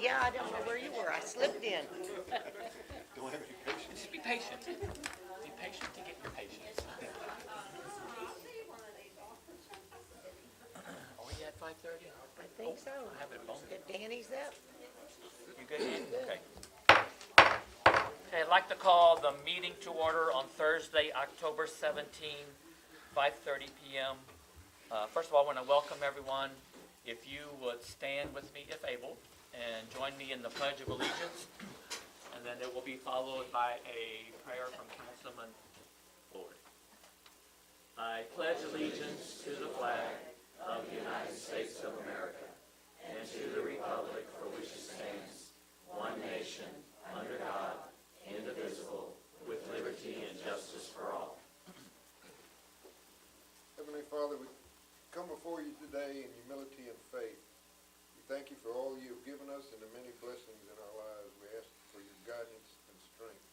Yeah, I don't know where you were. I slipped in. Don't have any patience. Just be patient. Be patient to get your patience. Are we at 5:30? I think so. I have it on. If Danny's up. You good? Okay. Okay, I'd like to call the meeting to order on Thursday, October 17, 5:30 p.m. First of all, I want to welcome everyone. If you would stand with me, if able, and join me in the Pledge of Allegiance, and then it will be followed by a prayer from Councilman Ford. I pledge allegiance to the flag of the United States of America and to the republic for which it stands, one nation, under God, indivisible, with liberty and justice for all. Heavenly Father, we come before you today in humility and faith. We thank you for all you've given us and the many blessings in our lives. We ask for your guidance and strength.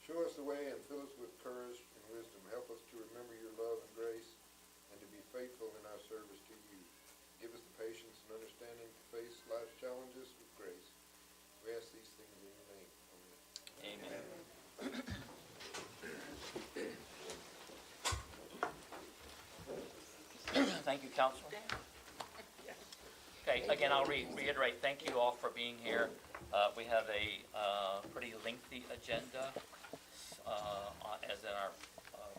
Show us the way and fill us with courage and wisdom. Help us to remember your love and grace and to be faithful in our service to you. Give us the patience and understanding to face life's challenges with grace. We ask these things in your name. Amen. Amen. Thank you, Councilman. Okay, again, I'll reiterate, thank you all for being here. We have a pretty lengthy agenda as in our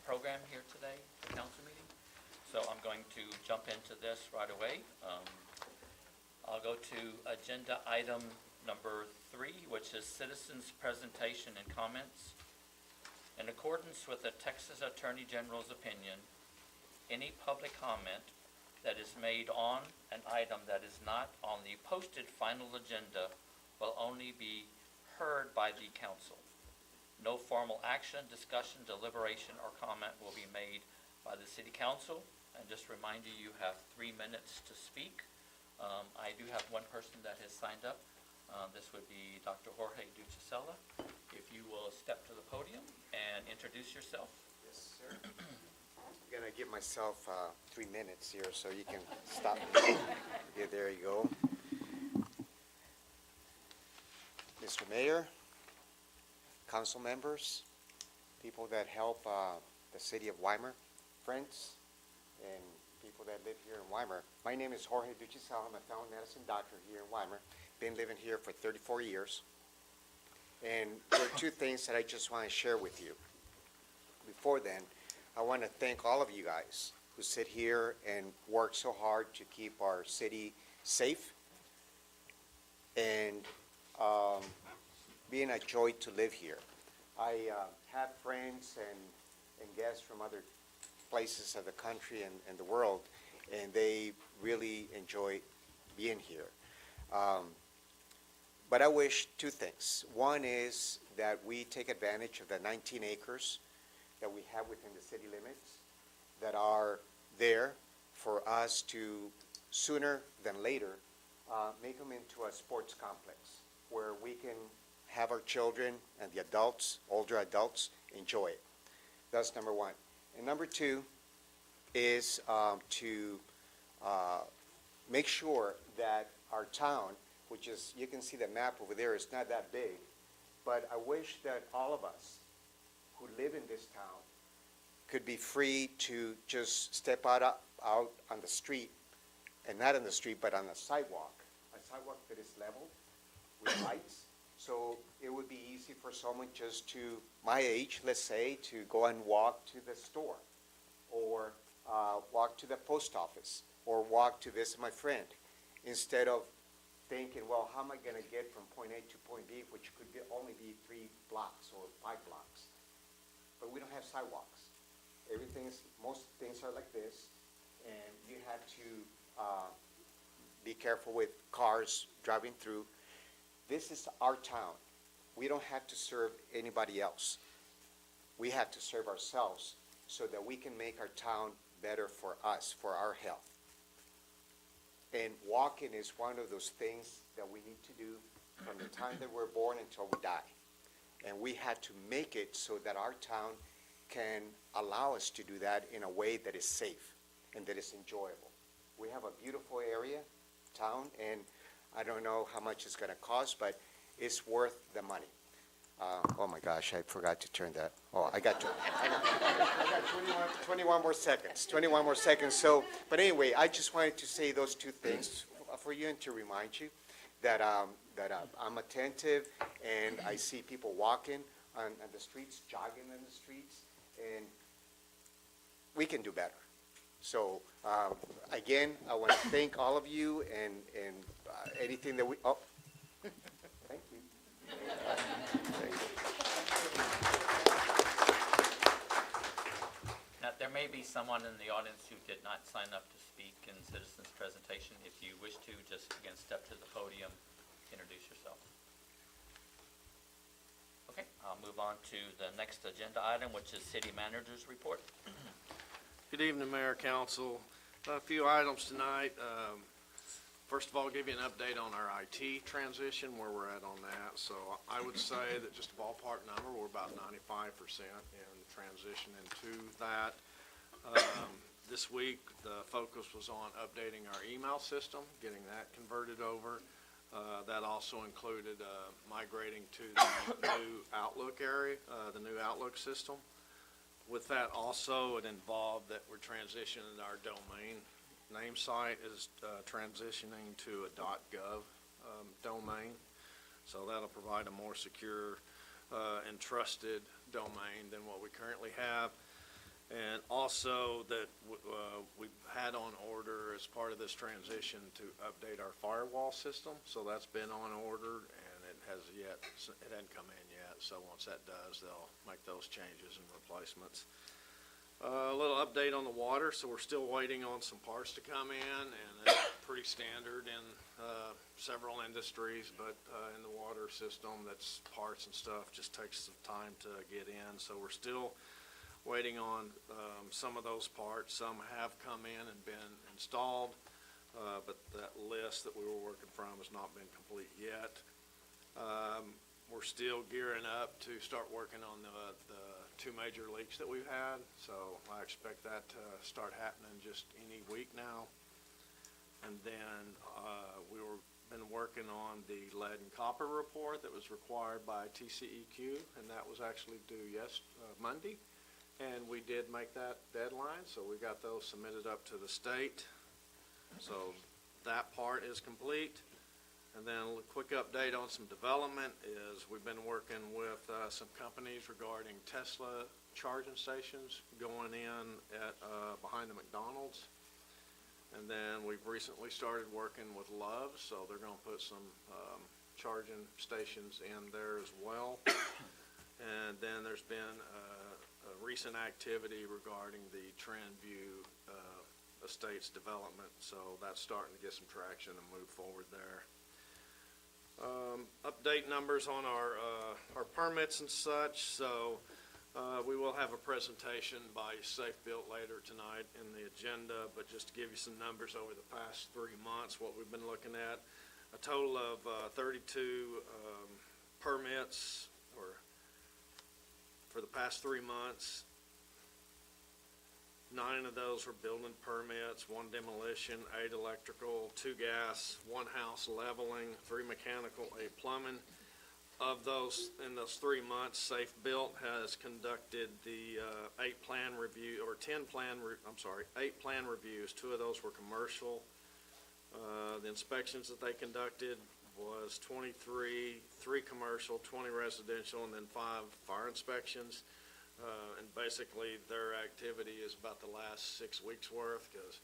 program here today, the council meeting. So I'm going to jump into this right away. I'll go to agenda item number 3, which is citizens' presentation and comments. In accordance with the Texas Attorney General's opinion, any public comment that is made on an item that is not on the posted final agenda will only be heard by the council. No formal action, discussion, deliberation, or comment will be made by the city council. And just remind you, you have 3 minutes to speak. I do have one person that has signed up. This would be Dr. Jorge Duchisella. If you will step to the podium and introduce yourself. Yes, sir. I'm going to give myself 3 minutes here so you can stop me. Yeah, there you go. Mr. Mayor, council members, people that help the city of Weimar, friends, and people that live here in Weimar. My name is Jorge Duchisella. I'm a family medicine doctor here in Weimar. Been living here for 34 years. And there are 2 things that I just want to share with you. Before then, I want to thank all of you guys who sit here and work so hard to keep our city safe and being a joy to live here. I have friends and guests from other places of the country and the world, and they really enjoy being here. But I wish 2 things. One is that we take advantage of the 19 acres that we have within the city limits that are there for us to, sooner than later, make them into a sports complex where we can have our children and the adults, older adults, enjoy it. That's number 1. And number 2 is to make sure that our town, which is, you can see the map over there, it's not that big, but I wish that all of us who live in this town could be free to just step out on the street, and not on the street, but on a sidewalk that is level with lights. So it would be easy for someone just to, my age, let's say, to go and walk to the store, or walk to the post office, or walk to visit my friend, instead of thinking, well, how am I going to get from point A to point B, which could only be 3 blocks or 5 blocks. But we don't have sidewalks. Most things are like this, and you have to be careful with cars driving through. This is our town. We don't have to serve anybody else. We have to serve ourselves so that we can make our town better for us, for our health. And walking is one of those things that we need to do from the time that we're born until we die. And we had to make it so that our town can allow us to do that in a way that is safe and that is enjoyable. We have a beautiful area, town, and I don't know how much it's gonna cost, but it's worth the money. Oh my gosh, I forgot to turn that, I got 21 more seconds, 21 more seconds. So, but anyway, I just wanted to say those two things for you and to remind you that, I'm attentive and I see people walking on the streets, jogging in the streets, and we can do better. So, again, I want to thank all of you and anything that thank you. Now, there may be someone in the audience who did not sign up to speak in citizens' presentation. If you wish to, just again, step to the podium, introduce yourself. Okay, I'll move on to the next agenda item, which is city manager's report. Good evening, Mayor, Council. A few items tonight. First of all, I'll give you an update on our IT transition, where we're at on that. So I would say that just a ballpark number, we're about 95% in transition into that. This week, the focus was on updating our email system, getting that converted over. That also included migrating to the new Outlook area, the new Outlook system. With that also, it involved that we're transitioning our domain. Name site is transitioning to a .gov domain. So that'll provide a more secure and trusted domain than what we currently have. And also that we had on order as part of this transition to update our firewall system. So that's been on order and it hadn't come in yet. So once that does, they'll make those changes and replacements. A little update on the water. So we're still waiting on some parts to come in, and it's pretty standard in several industries, but in the water system, that's parts and stuff just takes some time to get in. So we're still waiting on some of those parts. Some have come in and been installed, but that list that we were working from has not been complete yet. We're still gearing up to start working on the two major leaks that we've had, so I expect that to start happening just any week now. And then we've been working on the lead and copper report that was required by TCEQ, and that was actually due Monday. And we did make that deadline, so we got those submitted up to the state. So that part is complete. And then a quick update on some development is we've been working with some companies regarding Tesla charging stations going in at behind the McDonald's. And then we've recently started working with Love's, so they're going to put some charging stations in there as well. And then there's been a recent activity regarding the Trendview Estates development, so that's starting to get some traction and move forward there. Update numbers on our permits and such. So we will have a presentation by Safe Built later tonight in the agenda, but just to give you some numbers over the past 3 months, what we've been looking at, a total of 32 permits for the past 3 months. 9 of those were building permits, 1 demolition, 8 electrical, 2 gas, 1 house leveling, 3 mechanical, 8 plumbing. Of those, in those 3 months, Safe Built has conducted the 8 plan reviews. 8 plan reviews. 2 of those were commercial. The inspections that they conducted was 23, 3 commercial, 20 residential, and then 5 fire inspections. And basically their activity is about the last 6 weeks worth, because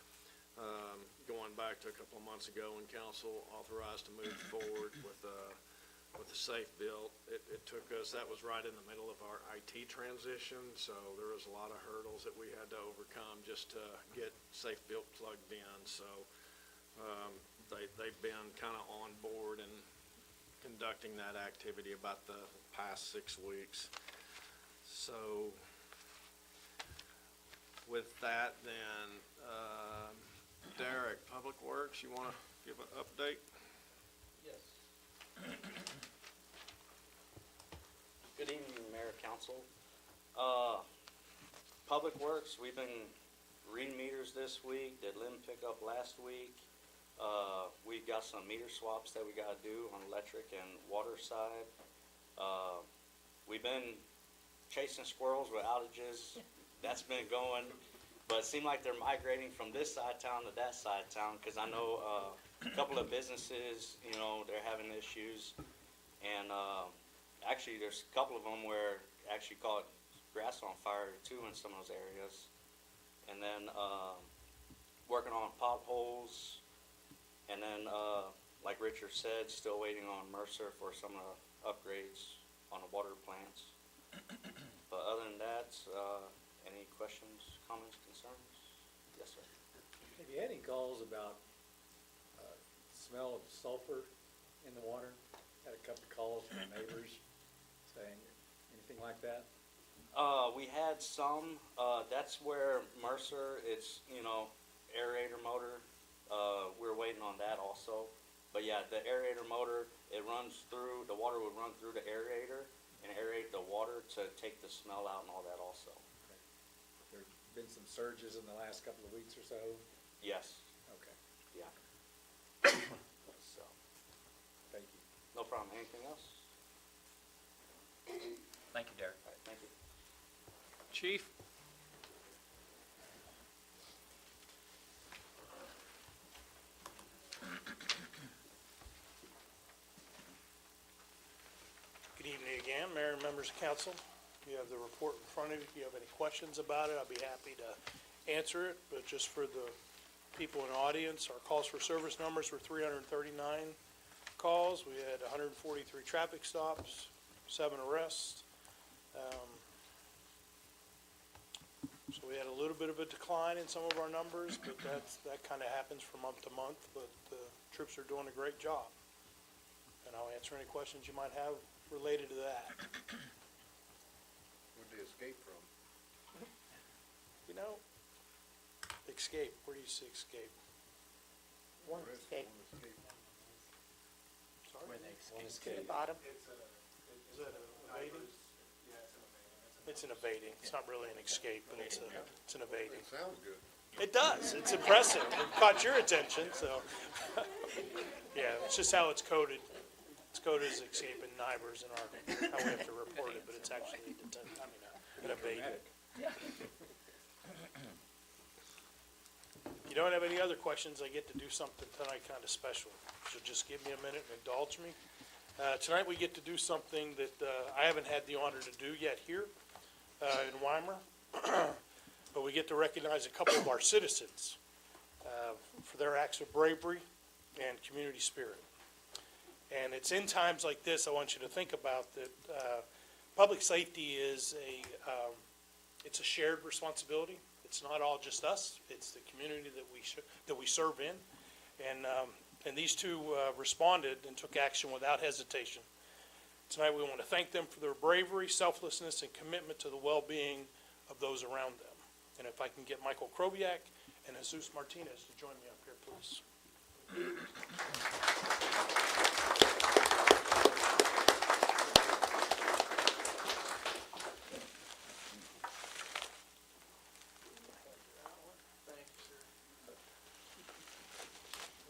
going back to a couple of months ago when council authorized to move forward with the Safe Built, it took us, that was right in the middle of our IT transition, so there was a lot of hurdles that we had to overcome just to get Safe Built plugged in. So they've been kind of on board and conducting that activity about the past 6 weeks. So with that, then, Derek, Public Works, you want to give an update? Yes. Good evening, Mayor, Council. Public Works, we've been reading meters this week, did limb pickup last week. We got some meter swaps that we gotta do on electric and water side. We've been chasing squirrels with outages. That's been going, but it seemed like they're migrating from this side of town to that side of town, cause I know, a couple of businesses, you know, they're having issues. And, actually, there's a couple of them where actually caught grass on fire too in some of those areas. And then, working on potholes. And then, like Richard said, still waiting on Mercer for some of the upgrades on the water plants. But other than that, any questions, comments, concerns? Yes, sir. Have you had any calls about smell of sulfur in the water? Had a couple of calls from neighbors saying anything like that? We had some, that's where Mercer, it's, you know, aerator motor, we're waiting on that also. But yeah, the aerator motor, it runs through, the water would run through the aerator and aerate the water to take the smell out and all that also. There's been some surges in the last couple of weeks or so? Yes, Okay, yeah. So, thank you. no problem. Anything else? Thank you, Derek. All right, thank you. Chief? Good evening again, Mayor and members of council. You have the report in front of you. If you have any questions about it, I'll be happy to answer it. But just for the people in the audience, our calls for service numbers were 339 calls. We had 143 traffic stops, 7 arrests. So we had a little bit of a decline in some of our numbers, but that kind of happens from month to month. But the troops are doing a great job. And I'll answer any questions you might have related to that. Where'd they escape from? You know, escape, where do you see escape? One Arrest, escape one escape. Sorry? One to the escape. bottom. Is that evading? It's an evading. It's not really an escape, but it's an evading. That sounds good. It does. It's impressive. It caught your attention, so. Yeah, it's just how it's coded. It's coded as escape in NIBRS in our, how we have to report it, but it's actually an evading. If you don't have any other questions, I get to do something tonight kind of special. So just give me a minute and indulge me. Tonight we get to do something that I haven't had the honor to do yet here in Weimar. But we get to recognize a couple of our citizens for their acts of bravery and community spirit. And it's in times like this, I want you to think about that public safety is it's a shared responsibility. It's not all just us. It's the community that we serve in. And these two responded and took action without hesitation. Tonight we want to thank them for their bravery, selflessness, and commitment to the well-being of those around them. And if I can get Michael Krobiak and Jesus Martinez to join me up here, please.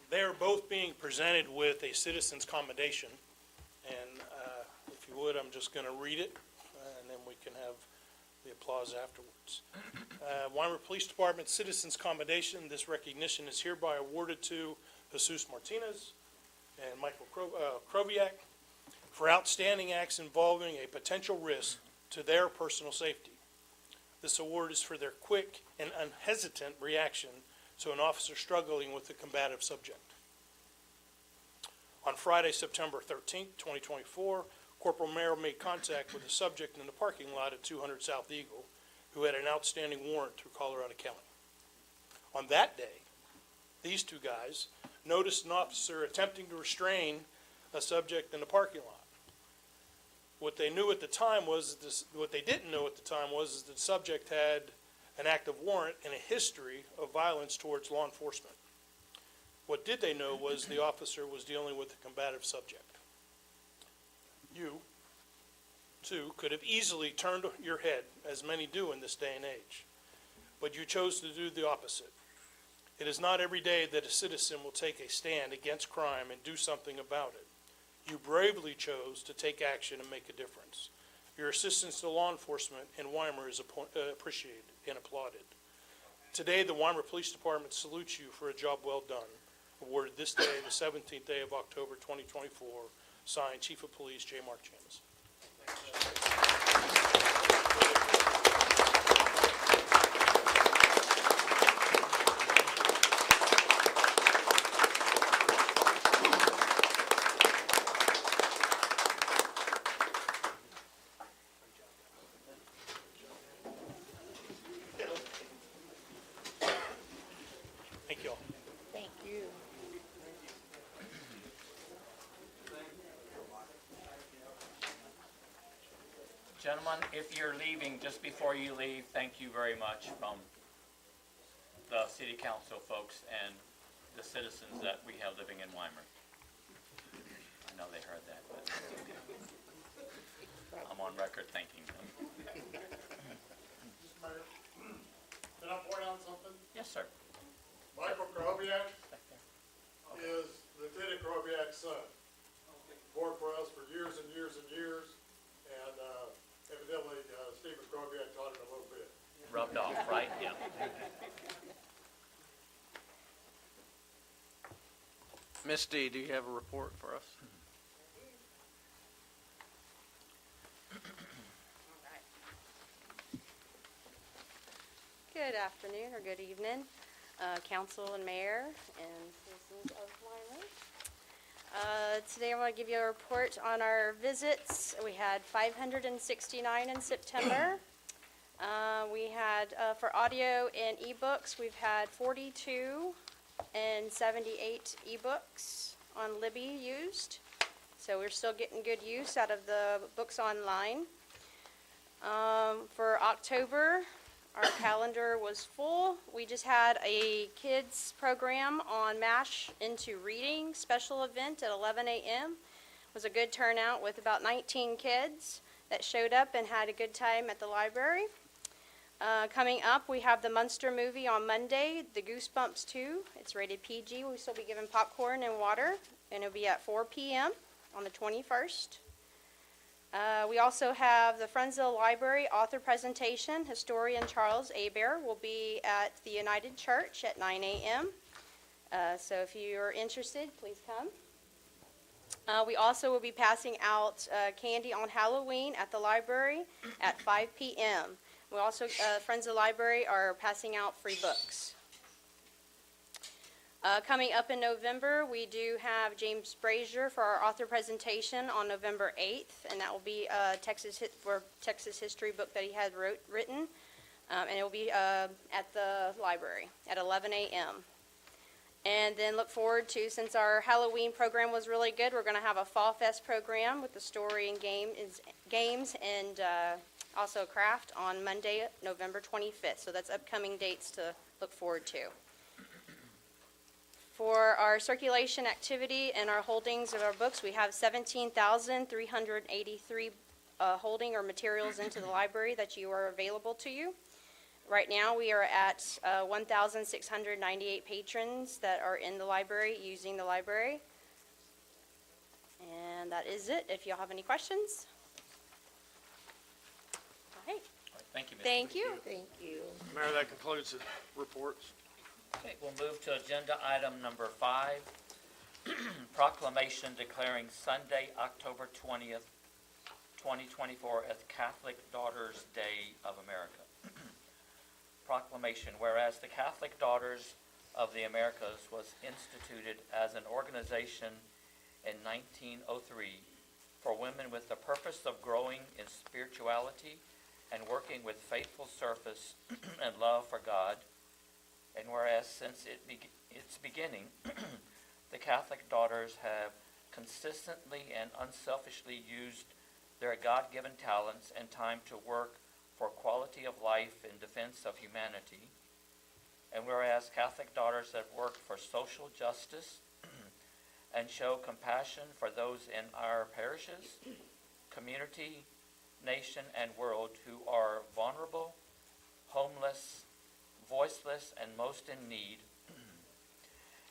They are both being presented with a citizen's commendation, and if you would, I'm just going to read it, and then we can have the applause afterwards. Weimar Police Department Citizens Commendation. This recognition is hereby awarded to Jesus Martinez and Michael Krobiak for outstanding acts involving a potential risk to their personal safety. This award is for their quick and unhesitant reaction to an officer struggling with a combative subject. On Friday, September 13th, 2024, Corporal Merrill made contact with a subject in the parking lot at 200 South Eagle who had an outstanding warrant through Colorado County. On that day, these two guys noticed an officer attempting to restrain a subject in the parking lot. What they knew at the time was what they didn't know at the time was that the subject had an active warrant and a history of violence towards law enforcement. What did they know was the officer was dealing with a combative subject. You, too, could have easily turned your head, as many do in this day and age, but you chose to do the opposite. It is not every day that a citizen will take a stand against crime and do something about it. You bravely chose to take action and make a difference. Your assistance to law enforcement in Weimar is appreciated and applauded. Today, the Weimar Police Department salutes you for a job well done. Awarded this day, the 17th day of October 2024, signed Chief of Police J. Mark Chamis. Thank you all. Thank you. Gentlemen, if you're leaving, just before you leave, thank you very much from the city council folks and the citizens that we have living in Weimar. I know they heard that, but I'm on record thanking them. Mayor, can I point out something? Yes, sir. Michael Krobiak is Lieutenant Krobiak's son. Worked for us for years and years and years, and evidently Stephen Krobiak taught him a little bit. Rubbed off, right? Yeah. Ms. D, do you have a report for us? Good afternoon or good evening, council and mayor and citizens of Weimar. Today I want to give you a report on our visits. We had 569 in September. We had, for audio and ebooks, we've had 42 and 78 ebooks on Libby used. So we're still getting good use out of the books online. For October, our calendar was full. We just had a kids program on MASH into Reading special event at 11 a.m. It was a good turnout with about 19 kids that showed up and had a good time at the library. Coming up, we have the Munster movie on Monday, The Goosebumps 2. It's rated PG. We'll still be giving popcorn and water, and it'll be at 4 p.m. on the 21st. We also have the Friendsville Library author presentation. Historian Charles Hebert will be at the United Church at 9 a.m. So if you're interested, please come. We also will be passing out candy on Halloween at the library at 5 p.m. We also, Friends of the Library, are passing out free books. Coming up in November, we do have James Brazier for our author presentation on November 8th, and that will be for Texas history book that he had written, and it will be at the library at 11 a.m. And then look forward to, since our Halloween program was really good, we're going to have a Fall Fest program with the story and games and also craft on Monday, November 25th. So that's upcoming dates to look forward to. For our circulation activity and our holdings of our books, we have 17,383 holding or materials into the library that you are available to you. Right now, we are at 1,698 patrons that are in the library, using the library. And that is it, if y'all have any questions. All right, All right, thank you, Ms. thank you. Thank you. Mayor, that concludes the reports. Okay, we'll move to agenda item number 5, proclamation declaring Sunday, October 20th, 2024 as Catholic Daughters Day of America. Proclamation, whereas the Catholic Daughters of the Americas was instituted as an organization in 1903 for women with the purpose of growing in spirituality and working with faithful service and love for God. And whereas since its beginning, the Catholic Daughters have consistently and unselfishly used their God-given talents and time to work for quality of life in defense of humanity. And whereas Catholic Daughters have worked for social justice and show compassion for those in our parishes, community, nation, and world who are vulnerable, homeless, voiceless, and most in need.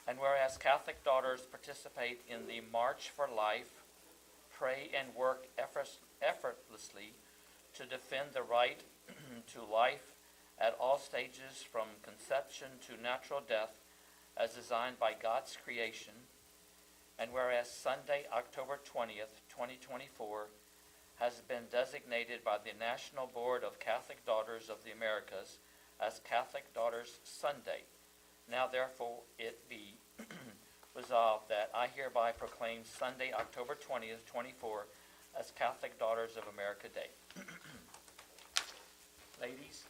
And whereas Catholic Daughters participate in the March for Life, pray and work effortlessly to defend the right to life at all stages from conception to natural death as designed by God's creation. And whereas Sunday, October 20th, 2024, has been designated by the National Board of Catholic Daughters of the Americas as Catholic Daughters Sunday. Now therefore it be resolved that I hereby proclaim Sunday, October 20th, 24, as Catholic Daughters of America Day. Ladies.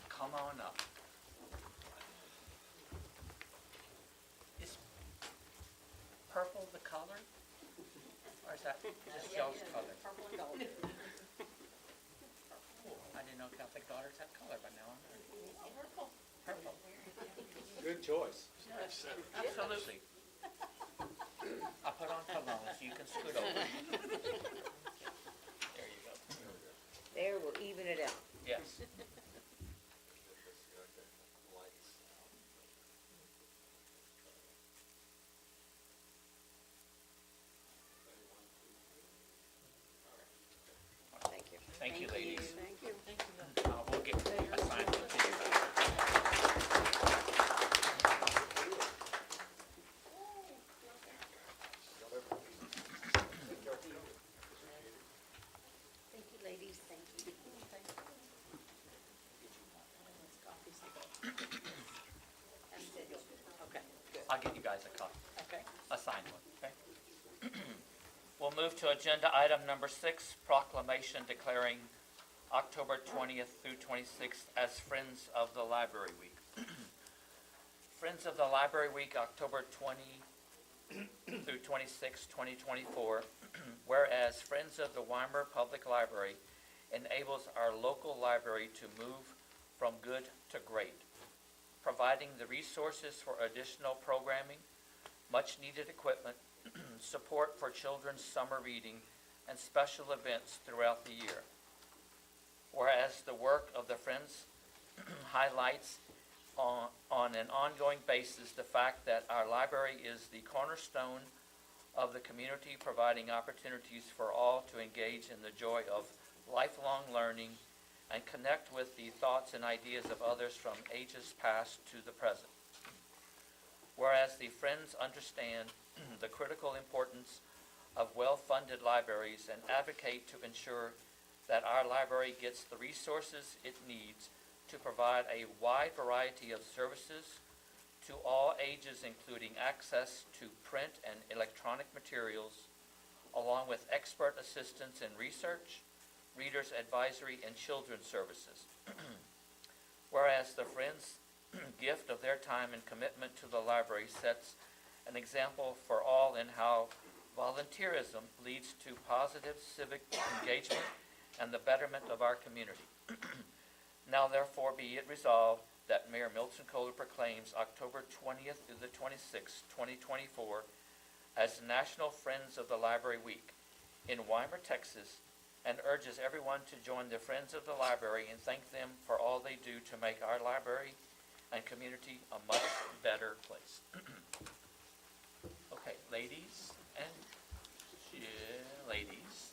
Come on up. Is purple the color? Or is that just y'all's color? Purple and gold. I didn't know Catholic Daughters had color, but now I'm learning. Purple. Good choice. Absolutely. I'll put on cologne so you can scoot over. There you go. There, we'll even it out. Yes. Thank you. Thank you, ladies. Thank you. We'll get assigned to you. Thank you, ladies. Thank you. Okay, good. I'll get you guys a copy, Okay. a signed one, okay? We'll move to agenda item number 6, proclamation declaring October 20th through 26th as Friends of the Library Week. Friends of the Library Week, October 20 through 26, 2024, whereas Friends of the Weimar Public Library enables our local library to move from good to great, providing the resources for additional programming, much-needed equipment, support for children's summer reading, and special events throughout the year. Whereas the work of the Friends highlights on an ongoing basis the fact that our library is the cornerstone of the community, providing opportunities for all to engage in the joy of lifelong learning and connect with the thoughts and ideas of others from ages past to the present. Whereas the Friends understand the critical importance of well-funded libraries and advocate to ensure that our library gets the resources it needs to provide a wide variety of services to all ages, including access to print and electronic materials, along with expert assistance in research, readers advisory, and children's services. Whereas the Friends' gift of their time and commitment to the library sets an example for all in how volunteerism leads to positive civic engagement and the betterment of our community. Now therefore be it resolved that Mayor Milton Kohler proclaims October 20th through the 26th, 2024 as National Friends of the Library Week in Weimar, Texas, and urges everyone to join the Friends of the Library and thank them for all they do to make our library and community a much better place. Okay, ladies and ladies.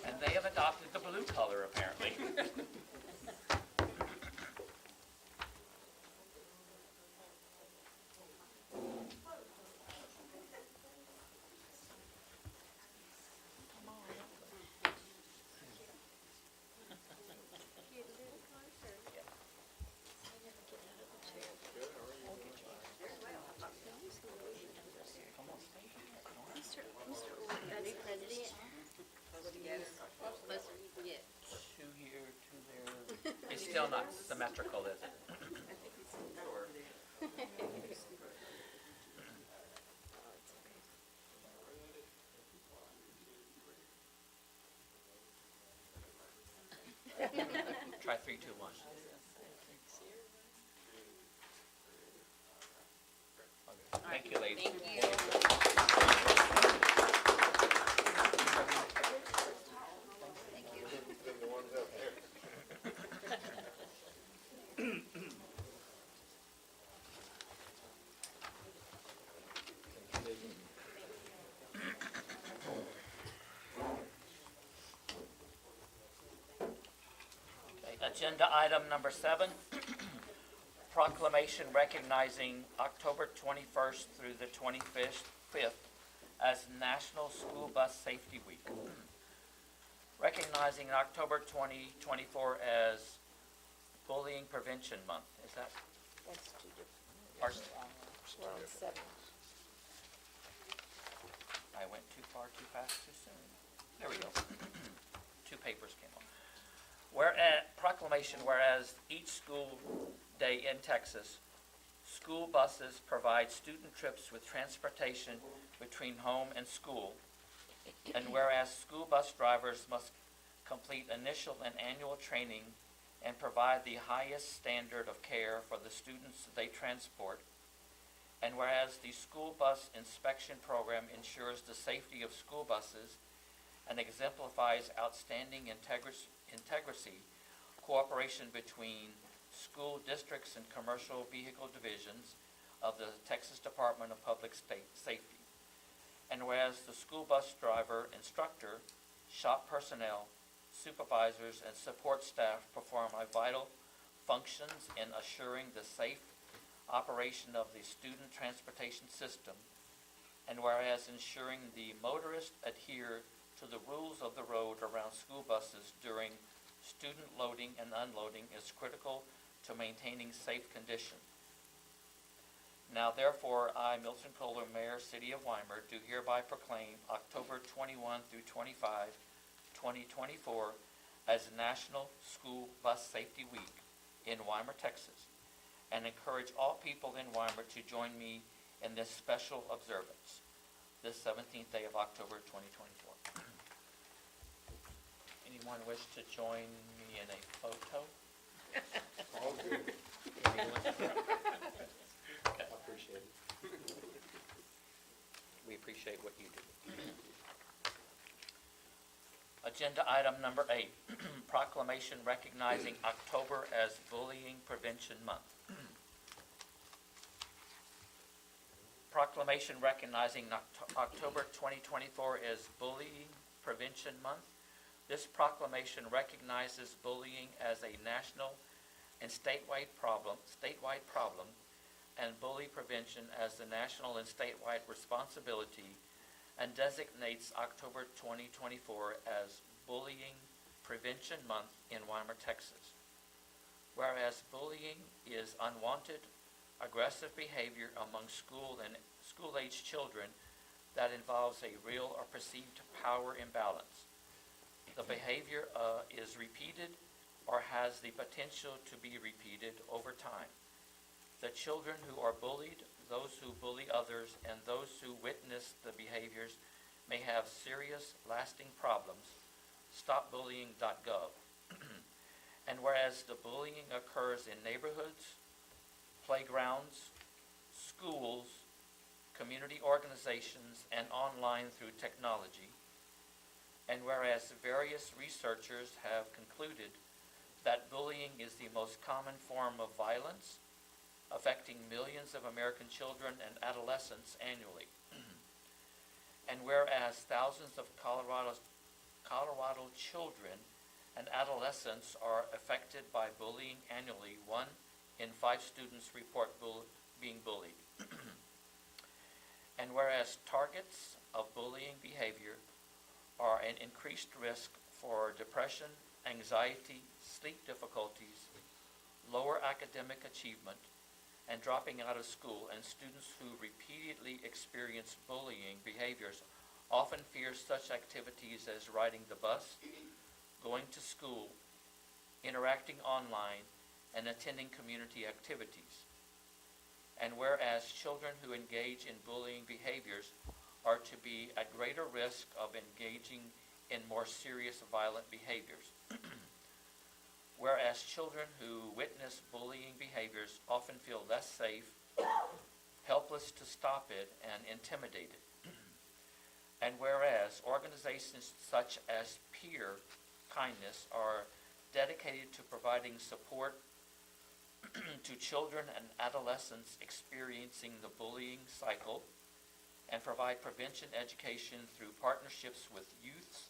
And they have adopted the blue color, apparently. Two here, two there. It's still not symmetrical, is it? Try 3, 2, 1. Thank you, ladies. Then the ones up there. Agenda item number 7, proclamation recognizing October 21st through the 25th as National School Bus Safety Week. Recognizing October 2024 as Bullying Prevention Month. Is that, That's two different. Pardon? We're on 7. I went too far, too fast, too soon. There we go. Two papers came on. Proclamation, whereas each school day in Texas, school buses provide student trips with transportation between home and school. And whereas school bus drivers must complete initial and annual training and provide the highest standard of care for the students they transport. And whereas the school bus inspection program ensures the safety of school buses and exemplifies outstanding integrity, cooperation between school districts and commercial vehicle divisions of the Texas Department of Public Safety. And whereas the school bus driver, instructor, shop personnel, supervisors, and support staff perform a vital functions in assuring the safe operation of the student transportation system, and whereas ensuring the motorists adhere to the rules of the road around school buses during student loading and unloading is critical to maintaining safe condition. Now therefore, I, Milton Kohler, Mayor, City of Weimar, do hereby proclaim October 21 through 25, 2024 as National School Bus Safety Week in Weimar, Texas, and encourage all people in Weimar to join me in this special observance, this 17th day of October 2024. Anyone wish to join me in a photo? All good. Okay. Appreciate it. We appreciate what you do. Agenda item number 8, proclamation recognizing October as Bullying Prevention Month. Proclamation recognizing October 2024 as Bullying Prevention Month. This proclamation recognizes bullying as a national and statewide problem, and bully prevention as the national and statewide responsibility, and designates October 2024 as Bullying Prevention Month in Weimar, Texas. Whereas bullying is unwanted, aggressive behavior among school-aged children that involves a real or perceived power imbalance. The behavior is repeated or has the potential to be repeated over time. The children who are bullied, those who bully others, and those who witness the behaviors may have serious, lasting problems. StopBullying.gov. And whereas the bullying occurs in neighborhoods, playgrounds, schools, community organizations, and online through technology, and whereas various researchers have concluded that bullying is the most common form of violence, affecting millions of American children and adolescents annually. And whereas thousands of Colorado children and adolescents are affected by bullying annually, 1 in 5 students report being bullied. And whereas targets of bullying behavior are an increased risk for depression, anxiety, sleep difficulties, lower academic achievement, and dropping out of school, and students who repeatedly experience bullying behaviors often fear such activities as riding the bus, going to school, interacting online, and attending community activities. And whereas children who engage in bullying behaviors are to be at greater risk of engaging in more serious violent behaviors. Whereas children who witness bullying behaviors often feel less safe, helpless to stop it, and intimidated. And whereas organizations such as Peer Kindness are dedicated to providing support to children and adolescents experiencing the bullying cycle, and provide prevention education through partnerships with youths,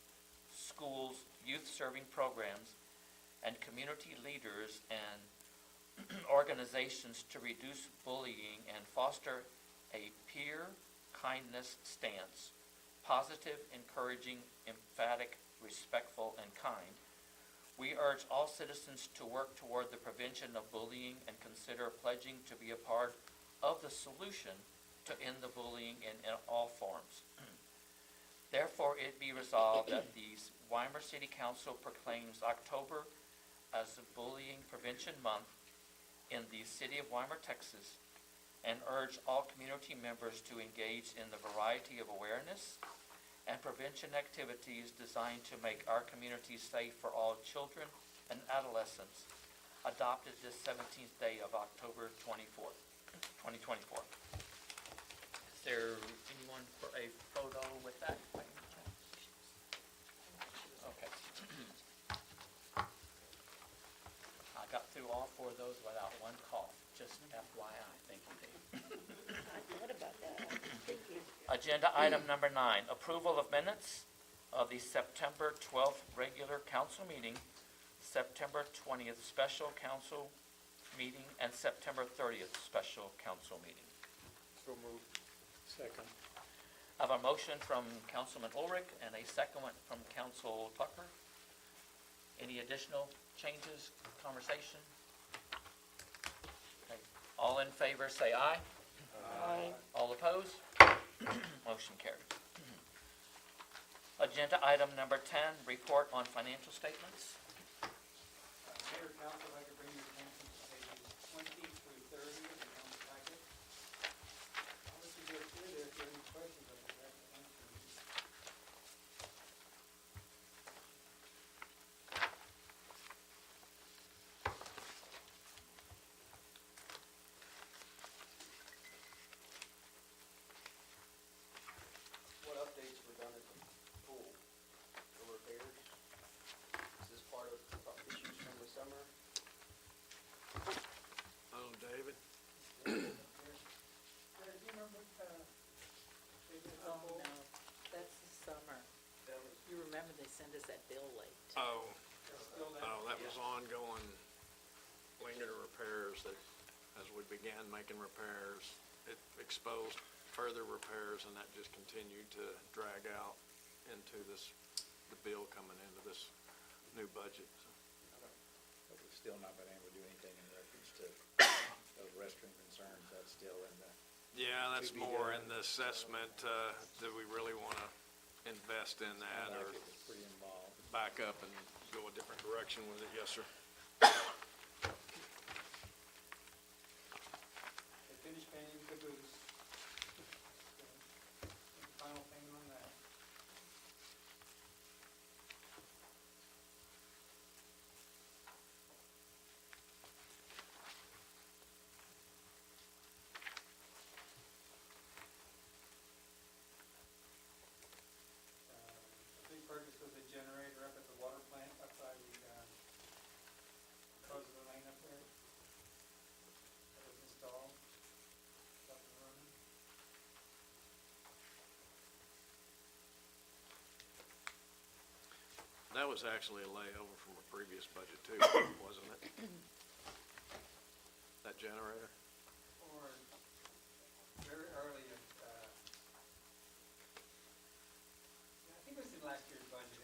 schools, youth-serving programs, and community leaders and organizations to reduce bullying and foster a peer kindness stance, positive, encouraging, emphatic, respectful, and kind. We urge all citizens to work toward the prevention of bullying and consider pledging to be a part of the solution to end the bullying in all forms. Therefore, it be resolved that the Weimar City Council proclaims October as the Bullying Prevention Month in the city of Weimar, Texas, and urge all community members to engage in the variety of awareness and prevention activities designed to make our community safe for all children and adolescents, adopted this 17th day of October 2024. Is there anyone for a photo with that? Okay. I got through all four of those without one cough, just FYI. Thank you, Dave. I thought about that. Thank you. Agenda item number 9, approval of minutes of the September 12th regular council meeting, September 20th special council meeting, and September 30th special council meeting. So moved. Second. I have a motion from Councilman Ulrich and a second one from Council Tucker. Any additional changes, conversation? Okay. All in favor, say aye. Aye. All opposed? Motion carries. Agenda item number 10, report on financial statements. Mayor, council, I'd like to bring your attention to pages 20 through 30 of the council packet. I'll let you go through there. If you have any questions, I'll be glad to answer them. What updates were done at the pool, the repairs? Is this part of issues from the summer? Oh, David? Mayor, do you remember, they did a Oh, poll? no, that's the summer. That was, You remember they sent us that bill late. Oh, Still there? that was ongoing lingering repairs that, as we began making repairs, it exposed further repairs, and that just continued to drag out into this, the bill coming into this new budget. So, But we've still not been able to do anything in reference to those restroom concerns. That's still in the, yeah, that's To be more done. in the assessment, that we really want to invest in that, like or it was pretty involved. back up and go a different direction with it. Yes, sir. They finished painting the caboose. Final payment on that. A big purchase was a generator up at the water plant, up by the, close of the lane up there. That was installed, it's up and running. That was actually a layover from a previous budget too, wasn't it? That generator? Or very early, I think it was in last year's budget,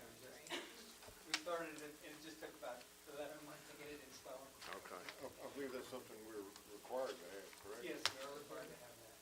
we started it, and it just took about 11 months to get it installed. Okay. I believe that's something we're required to have, correct? Yes, we are required to have that.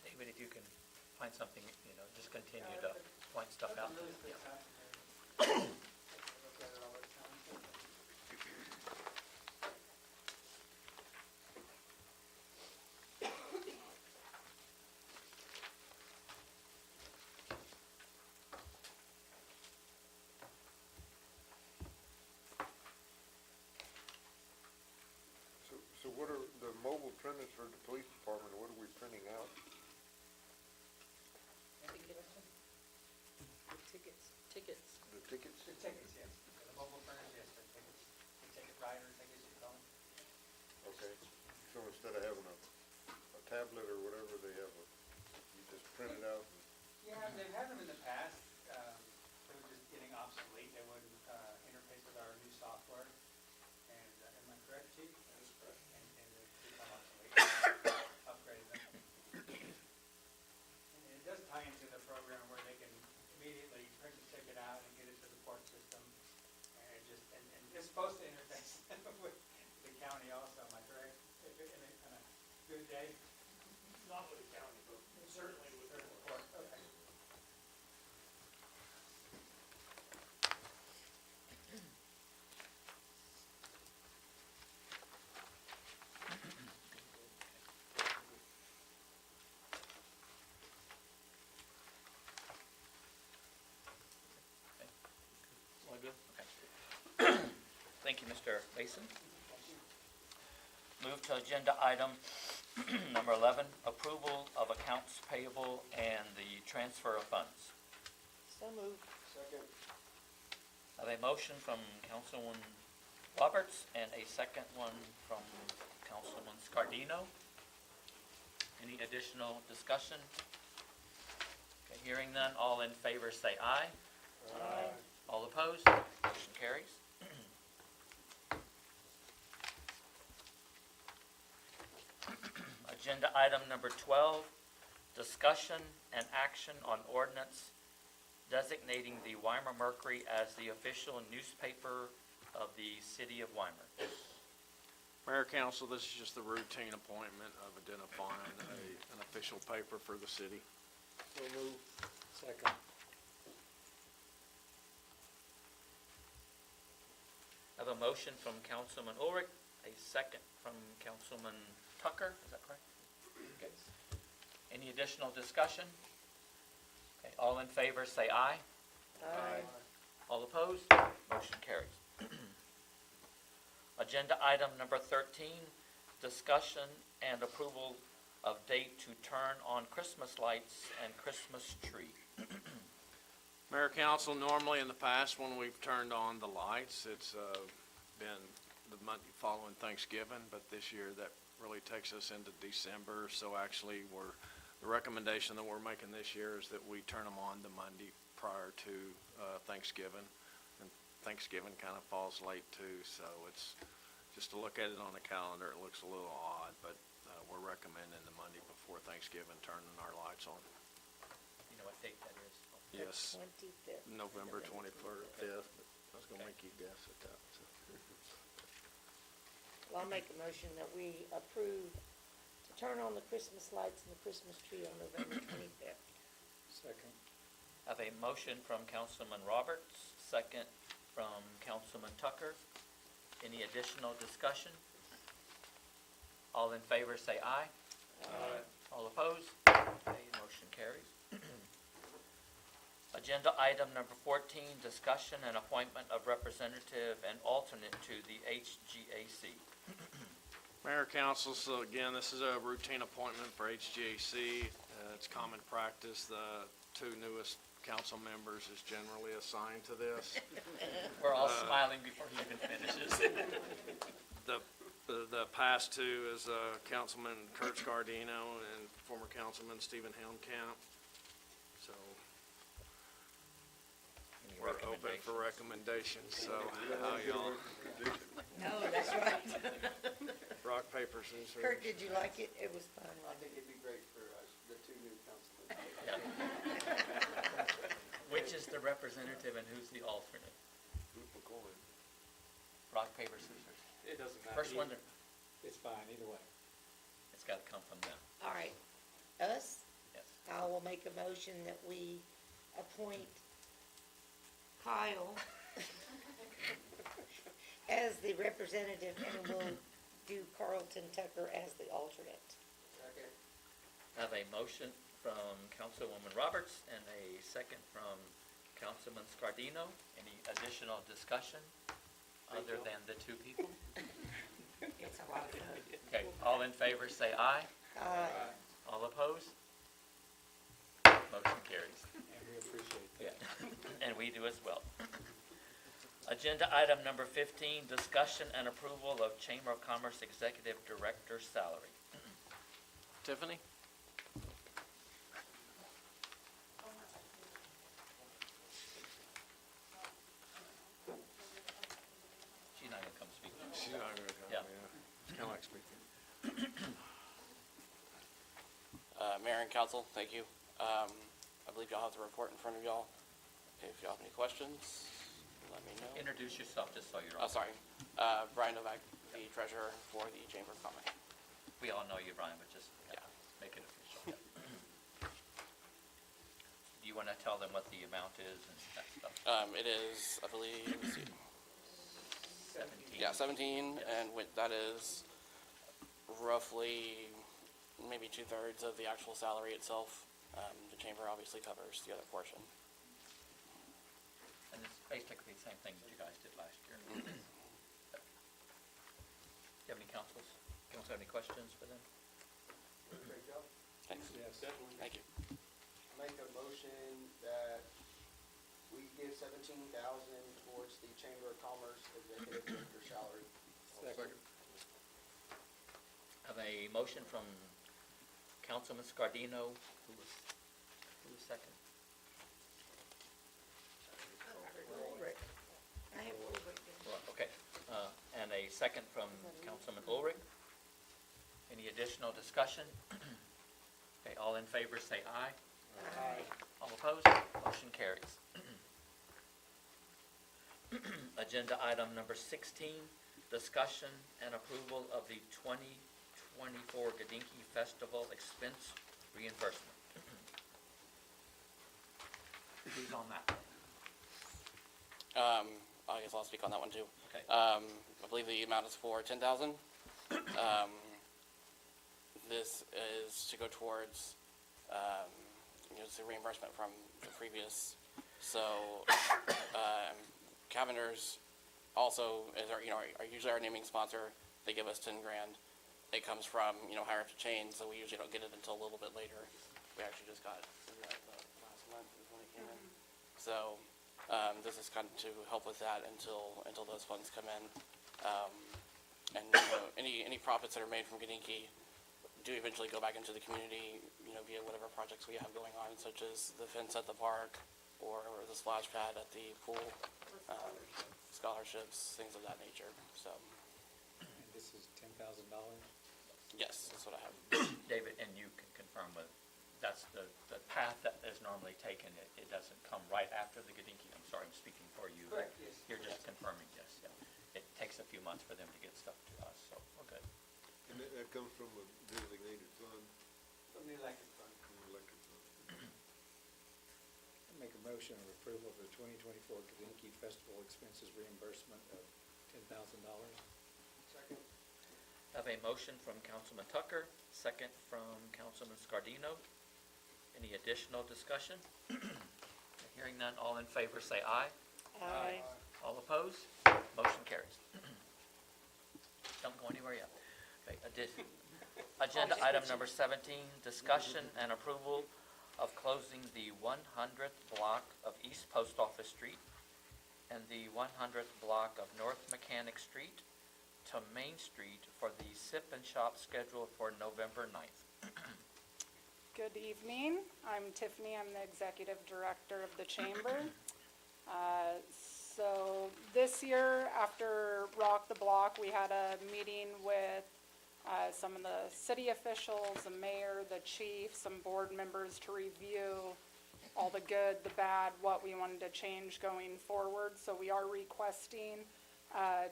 David, if you can find something, just continue to point stuff out. Nothing really Yeah. sticks out to me. I look at it all the time. So what are the mobile printers for the police department, what are we printing out? Tickets. The tickets? The tickets, yes. The mobile printers, yes, the tickets. The ticket writer tickets, you call them. Okay, so instead of having a tablet or whatever, they have you just print it out and, Yeah, they've had them in the past. They were just getting obsolete. They wouldn't interface with our new software. And am I correct, Chief? That is correct. And they become obsolete. Upgrade them. And it does tie into the program where they can immediately print the ticket out and get it to the court system. And it's supposed to interface with the county also, am I correct? If it, on a good day? Not with the county, but certainly with Or the court, okay. All good? Okay. Thank you, Mr. Mason. Move to agenda item number 11, approval of accounts payable and the transfer of funds. So moved. Second. I have a motion from Councilwoman Roberts and a second one from Councilman Scardino. Any additional discussion? Okay, hearing none, all in favor say aye. Aye. All opposed? Motion carries. Agenda item number 12, discussion and action on ordinance designating the Weimar Mercury as the official newspaper of the city of Weimar. Mayor, council, this is just the routine appointment of identifying an official paper for the city. So move. Second. I have a motion from Councilman Ulrich, a second from Councilman Tucker, is that correct? Okay. Any additional discussion? Okay, all in favor say aye. Aye. All opposed? Motion carries. Agenda item number 13, discussion and approval of date to turn on Christmas lights and Christmas tree. Mayor, council, normally in the past, when we've turned on the lights, it's been the Monday following Thanksgiving, but this year that really takes us into December. So actually, the recommendation that we're making this year is that we turn them on the Monday prior to Thanksgiving. And Thanksgiving kind of falls late too, so it's, just to look at it on the calendar, it looks a little odd, but we're recommending the Monday before Thanksgiving, turning our lights on. You know what date that is? Yes, 25th. November 25th. I was gonna make you guess at that, so. Well, I'll make a motion that we approve to turn on the Christmas lights and the Christmas tree on November 25th. Second. I have a motion from Councilman Roberts, second from Councilman Tucker. Any additional discussion? All in favor say aye. Aye. All opposed? Okay, motion carries. Agenda item number 14, discussion and appointment of representative and alternate to the HGAC. Mayor, council, so again, this is a routine appointment for HGAC. It's common practice. The two newest council members is generally assigned to this. We're all smiling before he even finishes. The past two is Councilman Kurt Scardino and former Councilman Stephen Helmkamp. So Any we're open for recommendations, so how y'all, No, that's right. rock, paper, scissors. Kurt, did you like it? It was fun. I think it'd be great for the two new councilmen. Which is the representative and who's the alternate? Rock, paper, scissors. It doesn't matter. First one, It's fine, either way. it's got to come from them. All right. Us? Yes. I will make a motion that we appoint Kyle as the representative, and we'll do Carlton Tucker as the alternate. Second. I have a motion from Councilwoman Roberts and a second from Councilman Scardino. Any additional discussion other than the two people? It's a lot of fun. Okay, all in favor say aye. Aye. All opposed? Motion carries. And we appreciate appreciate that. Yeah, and we do as well. Agenda item number 15, discussion and approval of Chamber of Commerce Executive Director salary. Tiffany? She's not gonna come speak. She's not gonna come, Yeah. It's kinda like speaking. Mayor and council, thank you. I believe y'all have the report in front of y'all. If y'all have any questions, let me know. Introduce yourself just so you're Oh, on. sorry. Brian Novak, the treasurer for the Chamber of Commerce. We all know you, Brian, but just Yeah. make it official. Do you wanna tell them what the amount is and that stuff? It is, I believe, let's see, 17? yeah, 17, Yes. and that is roughly maybe 2/3 of the actual salary itself. The chamber obviously covers the other portion. And it's basically the same thing that you guys did last year. Do you have any council have any questions for them? Great job. Thanks. Yes. Thank you. Make a motion that we give 17,000 towards the Chamber of Commerce Executive Director salary. Second. I have a motion from Councilman Scardino, who was second? Ulrich. I have Ulrich. Well, okay, and a second from Councilman Ulrich. Any additional discussion? Okay, all in favor say aye. Aye. All opposed? Motion carries. Agenda item number 16, discussion and approval of the 2024 Gadinki Festival expense reimbursement. Who's on that? I guess I'll speak on that one too. Okay. I believe the amount is for 10,000. This is to go towards, it's a reimbursement from the previous. So, Cavender's also is our, are usually our naming sponsor. They give us 10 grand. It comes from, higher up the chain, so we usually don't get it until a little bit later. We actually just got it the last month is when it came in. So, this is kind of to help with that until those funds come in. And, any profits that are made from Gadinki do eventually go back into the community, via whatever projects we have going on, such as the fence at the park or the splash pad at the pool, scholarships, things of that nature. So, And this is $10,000? yes, that's what I have. David, and you can confirm with, that's the path that is normally taken. It doesn't come right after the Gadinki. I'm sorry, I'm speaking for you. Correct, yes. You're just confirming, yes, yeah. It takes a few months for them to get stuff to us, so we're good. And that comes from a designated fund, From the elected fund. from the elected fund. Make a motion of approval of the 2024 Gadinki Festival expenses reimbursement of $10,000. Second. I have a motion from Councilman Tucker, second from Councilman Scardino. Any additional discussion? Hearing none, all in favor say aye. Aye. All opposed? Motion carries. Don't go anywhere yet. Okay, agenda item number 17, discussion and approval of closing the 100th block of East Post Office Street and the 100th block of North Mechanic Street to Main Street for the Sip and Shop scheduled for November 9th. Good evening. I'm Tiffany. I'm the executive director of the chamber. So this year, after Rock the Block, we had a meeting with some of the city officials, the mayor, the chief, some board members to review all the good, the bad, what we wanted to change going forward. So we are requesting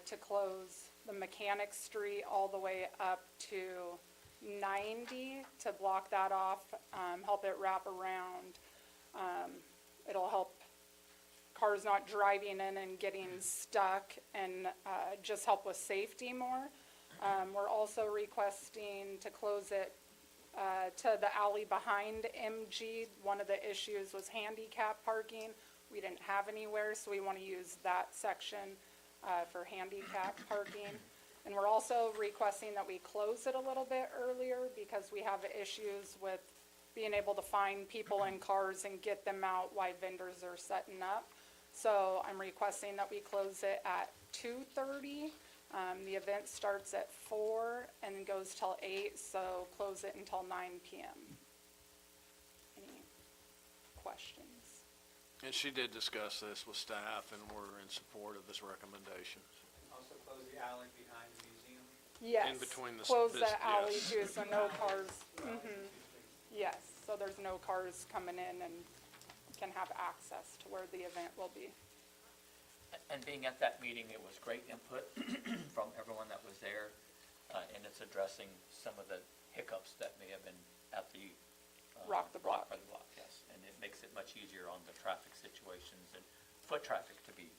to close the Mechanic Street all the way up to 90 to block that off, help it wrap around. It'll help cars not driving in and getting stuck and just help with safety more. We're also requesting to close it to the alley behind MG. One of the issues was handicap parking. We didn't have anywhere, so we want to use that section for handicap parking. And we're also requesting that we close it a little bit earlier because we have issues with being able to find people in cars and get them out while vendors are setting up. So I'm requesting that we close it at 2:30. The event starts at 4 and goes till 8, so close it until 9 PM. Any questions? And she did discuss this with staff, and we're in support of this recommendation. Also close the alley behind the museum. Yes. between the Close this- the alley yes. too, so no cars, yes, so there's no cars coming in and can have access to where the event will be. And being at that meeting, it was great input from everyone that was there, and it's addressing some of the hiccups that may have been at the. Rock the Block. Rock the Block, yes, and it makes it much easier on the traffic situations and foot traffic to be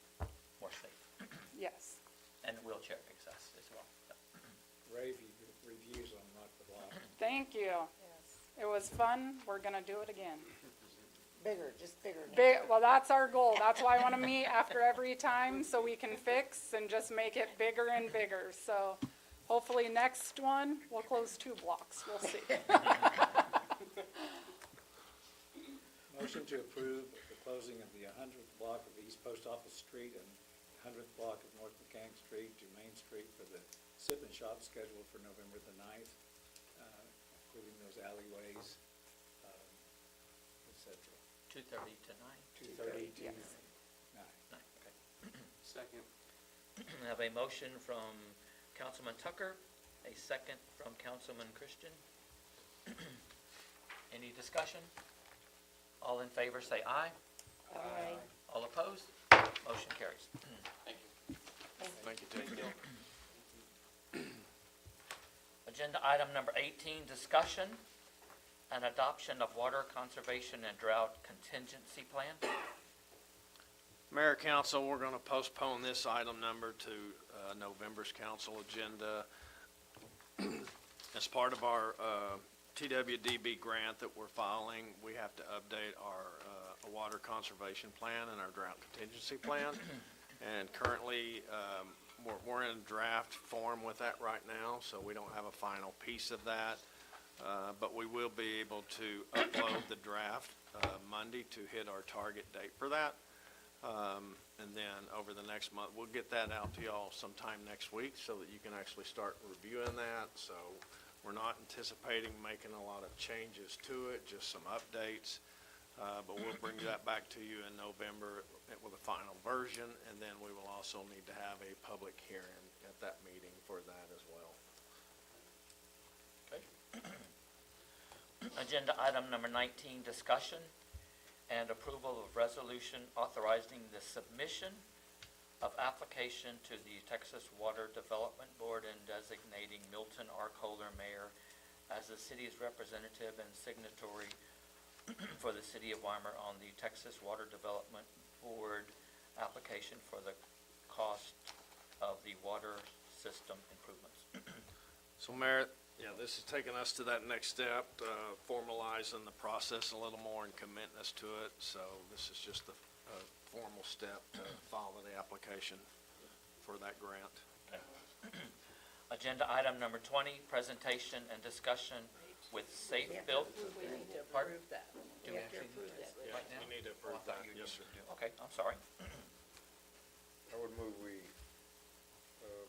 more safe, Yes. and wheelchair access as well. Rave reviews on Rock the Block. Thank you. Yes. It was fun. We're gonna do it again. Bigger, just bigger. next Big, time. well, that's our goal. That's why I wanna meet after every time so we can fix and just make it bigger and bigger. So hopefully next one, we'll close 2 blocks. We'll see. Motion to approve the closing of the 100th block of East Post Office Street and 100th block of North McCann Street to Main Street for the Sip and Shop scheduled for November the 9th, including those alleyways, et cetera. 2:30 to 9? 2:30 to Yes. 9. Okay. Second. I have a motion from Councilman Tucker, a second from Councilman Christian. Any discussion? All in favor, say aye. Aye. All opposed? Motion carries. Thank you. Thank you, Ted. Agenda item number 18, discussion and adoption of water conservation and drought contingency plan. Mayor, Council, we're going to postpone this item number to November's council agenda. As part of our TWDB grant that we're filing, we have to update our water conservation plan and our drought contingency plan. And currently, we're in draft form with that right now, so we don't have a final piece of that. But we will be able to upload the draft Monday to hit our target date for that. And then over the next month, we'll get that out to y'all sometime next week so that you can actually start reviewing that. So we're not anticipating making a lot of changes to it, just some updates. But we'll bring that back to you in November with a final version, and then we will also need to have a public hearing at that meeting for that as well. Okay. Agenda item number 19, discussion and approval of resolution authorizing the submission of application to the Texas Water Development Board and designating Milton R. Kohler, Mayor, as the city's representative and signatory for the city of Weimar on the Texas Water Development Board application for the cost of the water system improvements. So Mayor, yeah, this is taking us to that next step, formalizing the process a little more and committing us to it. So this is just the formal step to file the application for that grant. Okay. Agenda item number 20, presentation and discussion with Safe We have to Built. approve- We need to Pardon? approve that. Do We we have to actually approve that. Yeah, right now? we need to Oh, I approve thought that. you Yes, did. sir. Okay, I'm sorry. I would move we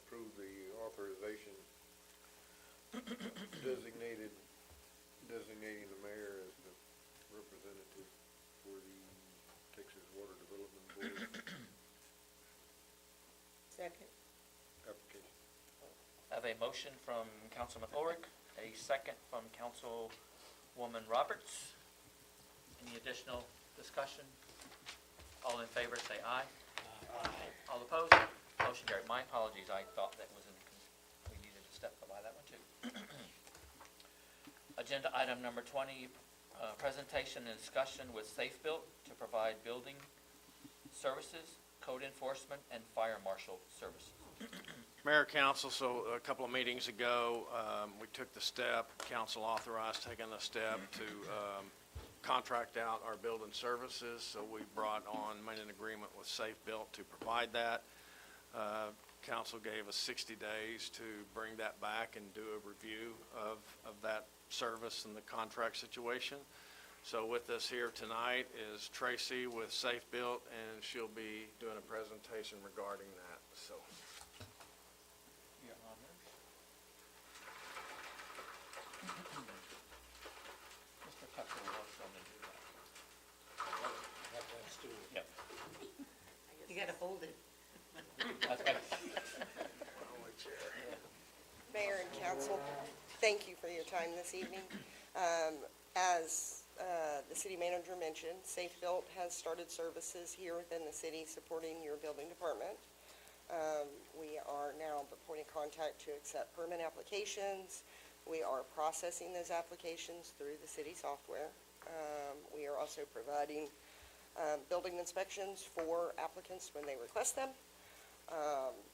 approve the authorization designating the mayor as the representative for the Texas Water Development Board Second. application. I have a motion from Councilman Ulrich, a second from Councilwoman Roberts. Any additional discussion? All in favor, say aye. Aye. All opposed? Motion carried. My apologies, I thought that was we needed to step by that one too. Agenda item number 20, presentation and discussion with Safe Built to provide building services, code enforcement, and fire marshal services. Mayor, Council, so a couple of meetings ago, we took the step, council authorized taking the step to contract out our building services. So we brought on, made an agreement with Safe Built to provide that. council gave us 60 days to bring that back and do a review of that service and the contract situation. So with us here tonight is Tracy with Safe Built, and she'll be doing a presentation regarding that, so. Your honor. Mr. Tucker will come and do that. Have that stool. Yep. You gotta hold it. That's better. Mayor and council, thank you for your time this evening. As the city manager mentioned, Safe Built has started services here within the city supporting your building department. We are now the point of contact to accept permit applications. We are processing those applications through the city software. We are also providing building inspections for applicants when they request them.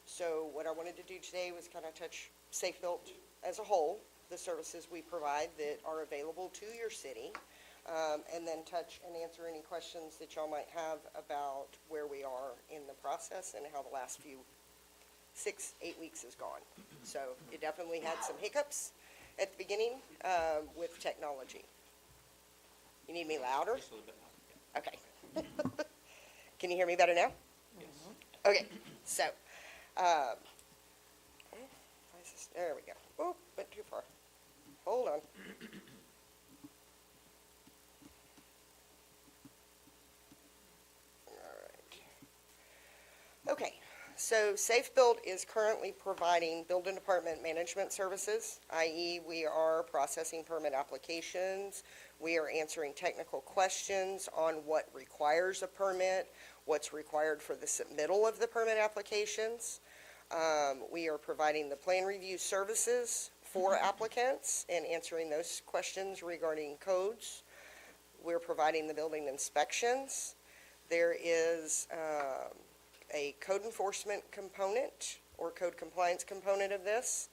So what I wanted to do today was kind of touch Safe Built as a whole, the services we provide that are available to your city, and then touch and answer any questions that y'all might have about where we are in the process and how the last 6-8 weeks has gone. So it definitely had some hiccups at the beginning with technology. You need me louder? Just a little bit louder. Okay. Can you hear me better now? Yes. Okay, so, there we go. Oh, went too far. Hold on. All right. Okay, so Safe Built is currently providing building department management services, i.e. we are processing permit applications, we are answering technical questions on what requires a permit, what's required for the submittal of the permit applications. We are providing the plan review services for applicants and answering those questions regarding codes. We're providing the building inspections. There is a code enforcement component or code compliance component of this,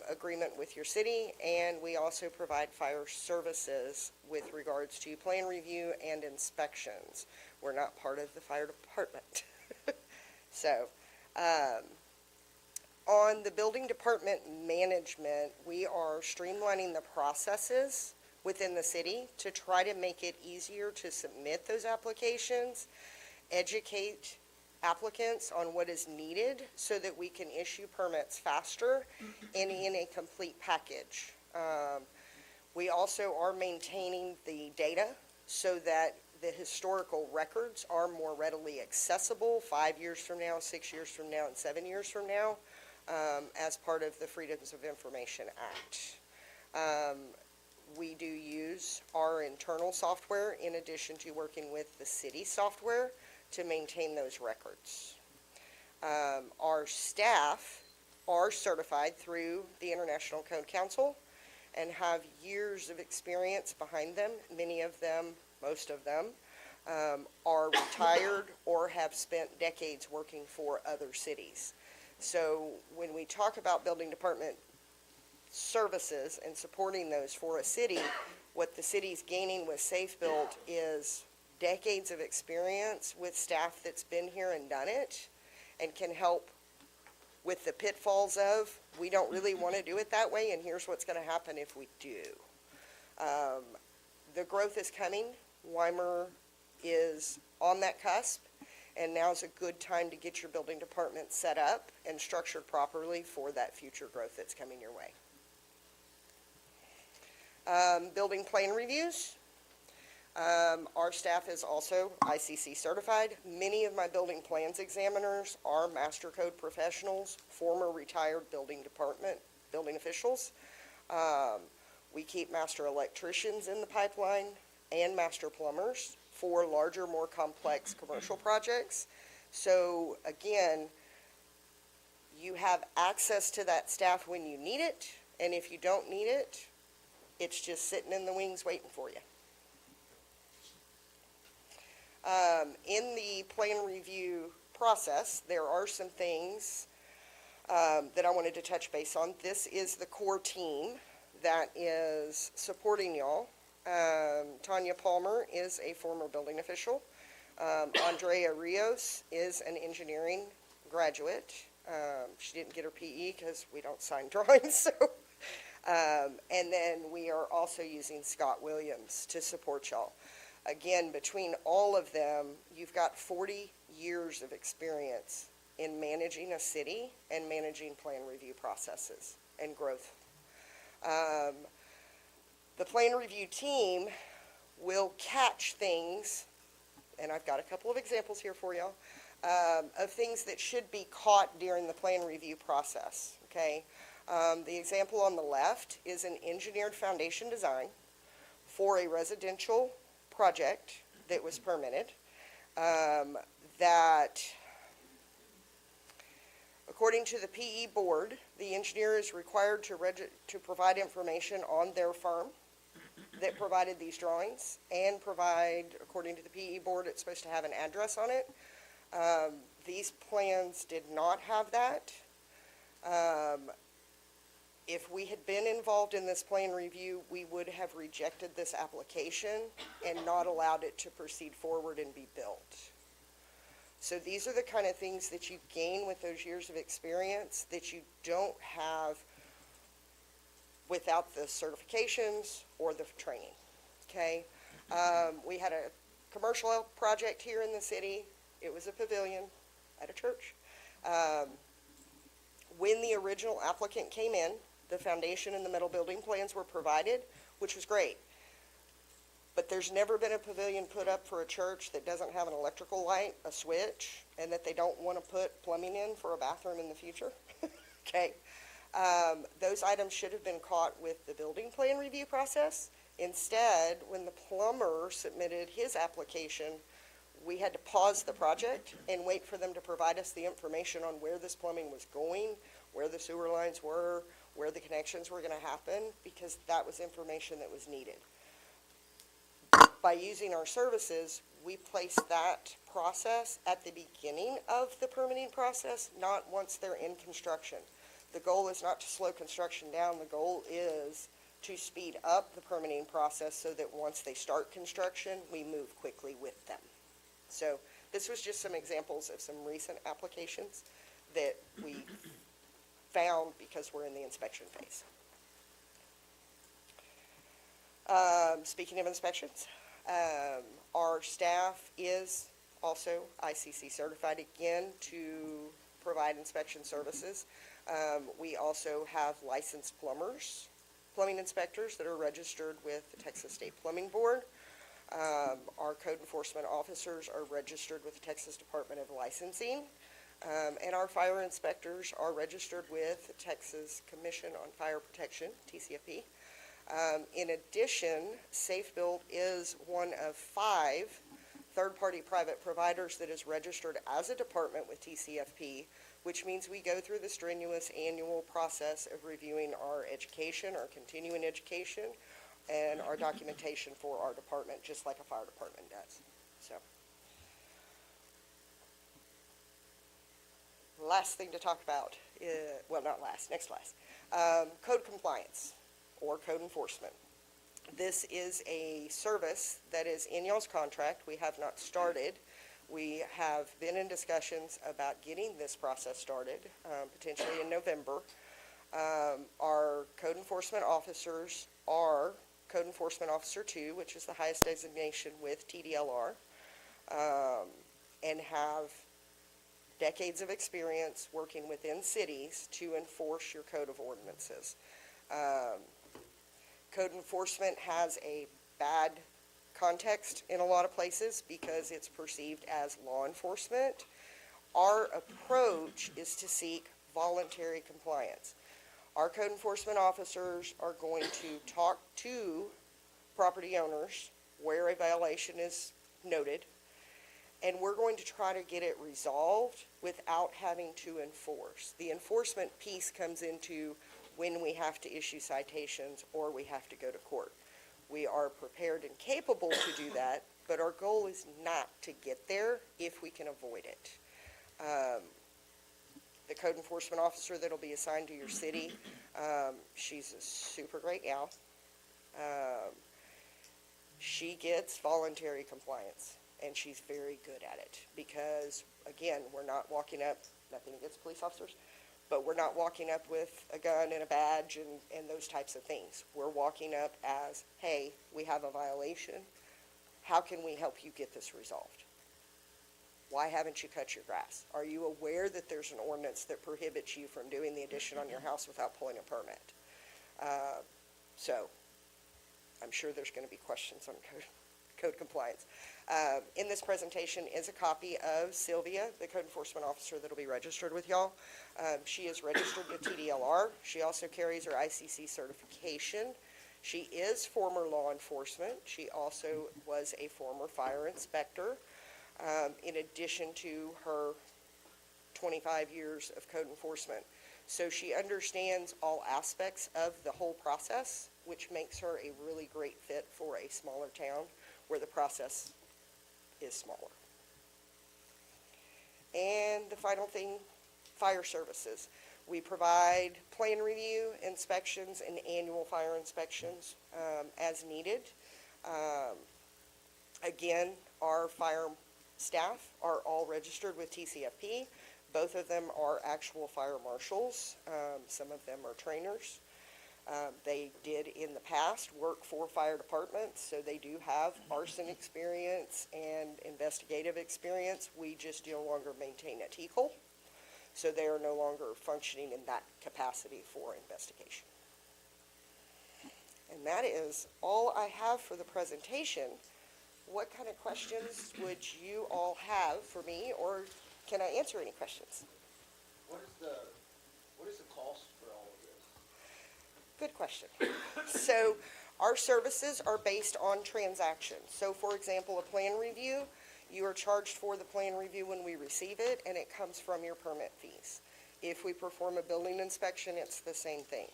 agreement with your city, and we also provide fire services with regards to plan review and inspections. We're not part of the fire department. So, on the building department management, we are streamlining the processes within the city to try to make it easier to submit those applications, educate applicants on what is needed so that we can issue permits faster and in a complete package. We also are maintaining the data so that the historical records are more readily accessible 5 years from now, 6 years from now, and 7 years from now, as part of the Freedoms of Information Act. We do use our internal software in addition to working with the city software to maintain those records. Our staff are certified through the International Code Council and have years of experience behind them. Many of them, most of them, are retired or have spent decades working for other cities. So when we talk about building department services and supporting those for a city, what the city's gaining with Safe Built is decades of experience with staff that's been here and done it and can help with the pitfalls of, we don't really want to do it that way, and here's what's going to happen if we do. The growth is coming. Weimar is on that cusp, and now's a good time to get your building department set up and structured properly for that future growth that's coming your way. Building plan reviews. Our staff is also ICC certified. Many of my building plans examiners are master code professionals, former retired building department, building officials. We keep master electricians in the pipeline and master plumbers for larger, more complex commercial projects. So again, you have access to that staff when you need it, and if you don't need it, it's just sitting in the wings waiting for you. In the plan review process, there are some things that I wanted to touch base on. This is the core team that is supporting y'all. Tanya Palmer is a former building official. Andrea Rios is an engineering graduate. She didn't get her PE because we don't sign drawings, so. And then we are also using Scott Williams to support y'all. Again, between all of them, you've got 40 years of experience in managing a city and managing plan review processes and growth. The plan review team will catch things, and I've got a couple of examples here for y'all, of things that should be caught during the plan review process, okay? The example on the left is an engineered foundation design for a residential project that was permitted, that, according to the PE board, the engineer is required to provide information on their firm that provided these drawings, and provide, according to the PE board, it's supposed to have an address on it. These plans did not have that. If we had been involved in this plan review, we would have rejected this application and not allowed it to proceed forward and be built. So these are the kind of things that you gain with those years of experience that you don't have without the certifications or the training, okay? We had a commercial project here in the city. It was a pavilion at a church. When the original applicant came in, the foundation and the metal building plans were provided, which was great. But there's never been a pavilion put up for a church that doesn't have an electrical light, a switch, and that they don't want to put plumbing in for a bathroom in the future, okay? Those items should have been caught with the building plan review process. Instead, when the plumber submitted his application, we had to pause the project and wait for them to provide us the information on where this plumbing was going, where the sewer lines were, where the connections were going to happen, because that was information that was needed. By using our services, we place that process at the beginning of the permitting process, not once they're in construction. The goal is not to slow construction down. The goal is to speed up the permitting process so that once they start construction, we move quickly with them. So this was just some examples of some recent applications that we found because we're in the inspection phase. Speaking of inspections, our staff is also ICC certified again to provide inspection services. We also have licensed plumbing inspectors that are registered with the Texas State Plumbing Board. Our code enforcement officers are registered with the Texas Department of Licensing. And our fire inspectors are registered with the Texas Commission on Fire Protection, TCFP. In addition, Safe Build is one of 5 third-party private providers that is registered as a department with TCFP, which means we go through the strenuous annual process of reviewing our education, our continuing education, and our documentation for our department, just like a fire department does. So, last thing to talk about, well, not last, next last, code compliance or code enforcement. This is a service that is in y'all's contract. We have not started. We have been in discussions about getting this process started, potentially in November. Our code enforcement officers are Code Enforcement Officer 2, which is the highest designation with TDLR, and have decades of experience working within cities to enforce your code of ordinances. Code enforcement has a bad context in a lot of places because it's perceived as law enforcement. Our approach is to seek voluntary compliance. Our code enforcement officers are going to talk to property owners where a violation is noted, and we're going to try to get it resolved without having to enforce. The enforcement piece comes into when we have to issue citations or we have to go to court. We are prepared and capable to do that, but our goal is not to get there if we can avoid it. The code enforcement officer that'll be assigned to your city, she's a super great gal. She gets voluntary compliance, and she's very good at it because, again, we're not walking up nothing against police officers, but we're not walking up with a gun and a badge and those types of things. We're walking up as, hey, we have a violation. How can we help you get this resolved? Why haven't you cut your grass? Are you aware that there's an ordinance that prohibits you from doing the addition on your house without pulling a permit? So, I'm sure there's going to be questions on code compliance. In this presentation is a copy of Sylvia, the code enforcement officer that'll be registered with y'all. She is registered with TDLR. She also carries her ICC certification. She is former law enforcement. She also was a former fire inspector, in addition to her 25 years of code enforcement. So she understands all aspects of the whole process, which makes her a really great fit for a smaller town where the process is smaller. And the final thing, fire services. We provide plan review, inspections, and annual fire inspections as needed. Again, our fire staff are all registered with TCFP. Both of them are actual fire marshals. Some of them are trainers. They did in the past work for fire departments, so they do have arson experience and investigative experience. We just no longer maintain a TCOL, so they are no longer functioning in that capacity for investigation. And that is all I have for the presentation. What kind of questions would you all have for me, or can I answer any questions? What is the cost for all of this? Good question. So our services are based on transactions. So for example, a plan review, you are charged for the plan review when we receive it, and it comes from your permit fees. If we perform a building inspection, it's the same thing.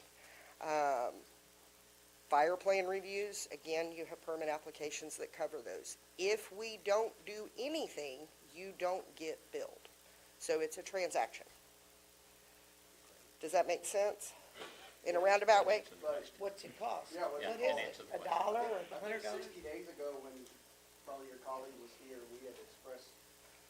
Fire plan reviews, again, you have permit applications that cover those. If we don't do anything, you don't get billed. So it's a transaction. Does that make sense? In a roundabout way? What's it cost? Yeah, well, What and is answer it? the $1 or I think $100? 60 days ago, when probably your colleague was here, we had expressed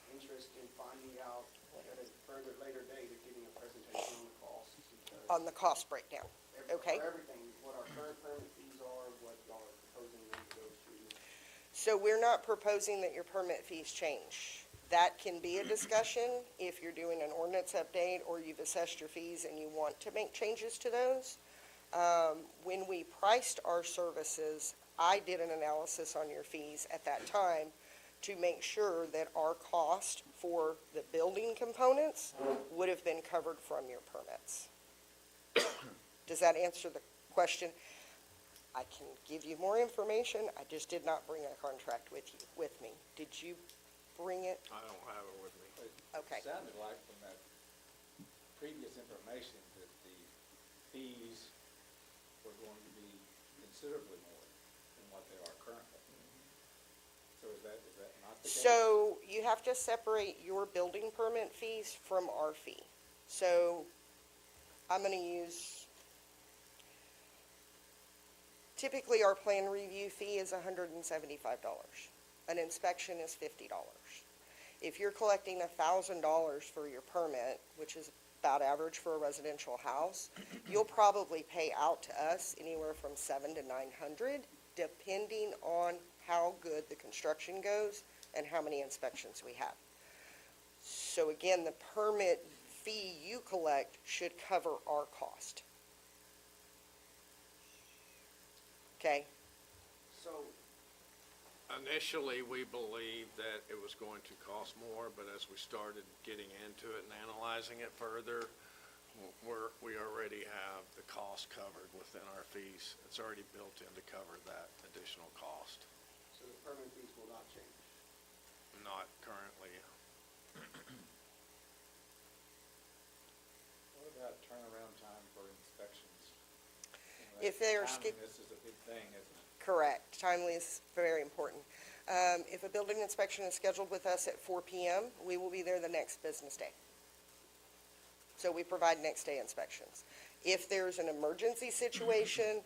interest in finding out at a further, later date of giving a presentation on the costs. because On the cost breakdown. Okay. For everything, what our current permit fees are, what y'all are proposing them to go to. So we're not proposing that your permit fees change. That can be a discussion if you're doing an ordinance update or you've assessed your fees and you want to make changes to those. When we priced our services, I did an analysis on your fees at that time to make sure that our cost for the building components would have been covered from your permits. Does that answer the question? I can give you more information. I just did not bring a contract with me. Did you bring it? I don't have it with me. Okay. It sounded like from that previous information that the fees were going to be considerably more than what they are currently. So is that not the case? So you have to separate your building permit fees from our fee. So I'm going to use, typically our plan review fee is $175. An inspection is $50. If you're collecting $1,000 for your permit, which is about average for a residential house, you'll probably pay out to us anywhere from $700 to $900, depending on how good the construction goes and how many inspections we have. So again, the permit fee you collect should cover our cost. Okay? So, Initially, we believed that it was going to cost more, but as we started getting into it and analyzing it further, we already have the cost covered within our fees. It's already built in to cover that additional cost. so the permit fees will not change. Not currently. What about turnaround time for inspections? If they're Timeliness is a big thing, isn't it? Correct. Timely is very important. If a building inspection is scheduled with us at 4 PM, we will be there the next business day. So we provide next day inspections. If there's an emergency situation,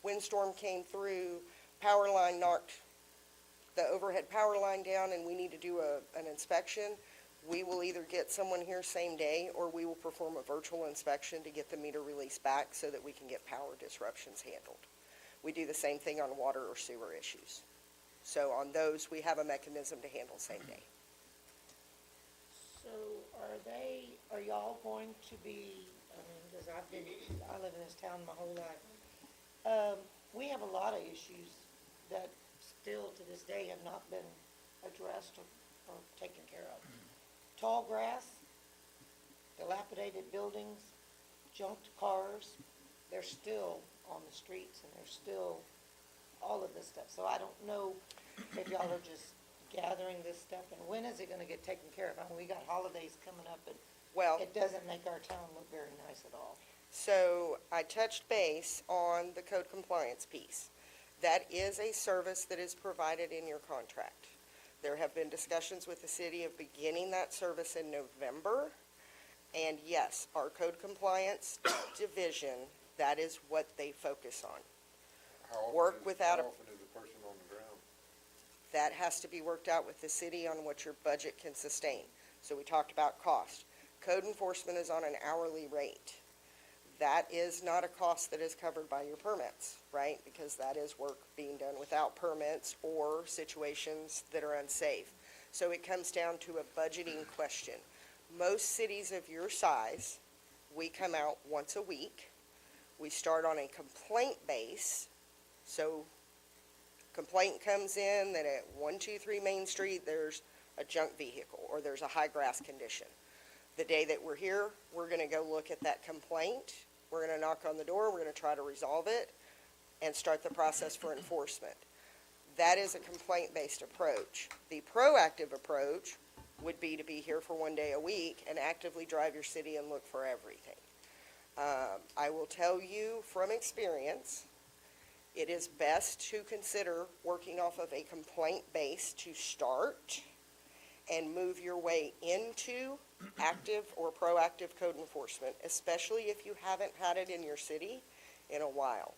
windstorm came through, power line knocked the overhead power line down, and we need to do an inspection, we will either get someone here same day, or we will perform a virtual inspection to get the meter released back so that we can get power disruptions handled. We do the same thing on water or sewer issues. So on those, we have a mechanism to handle same day. So are y'all going to be, I mean, because I live in this town my whole life. We have a lot of issues that still to this day have not been addressed or taken care of. Tall grass, dilapidated buildings, junked cars, they're still on the streets and there's still all of this stuff. So I don't know if y'all are just gathering this stuff, and when is it gonna get taken care of? I mean, we got holidays coming up, and Well, it doesn't make our town look very nice at all. so I touched base on the code compliance piece. That is a service that is provided in your contract. There have been discussions with the city of beginning that service in November. And yes, our code compliance division, that is what they focus on. How Work often without a- How often is the person on the ground? That has to be worked out with the city on what your budget can sustain. So we talked about cost. Code enforcement is on an hourly rate. That is not a cost that is covered by your permits, right? Because that is work being done without permits or situations that are unsafe. So it comes down to a budgeting question. Most cities of your size, we come out once a week. We start on a complaint base. So complaint comes in that at 123 Main Street, there's a junk vehicle or there's a high grass condition. The day that we're here, we're gonna go look at that complaint. We're gonna knock on the door, we're gonna try to resolve it and start the process for enforcement. That is a complaint-based approach. The proactive approach would be to be here for one day a week and actively drive your city and look for everything. I will tell you from experience, it is best to consider working off of a complaint base to start and move your way into active or proactive code enforcement, especially if you haven't had it in your city in a while.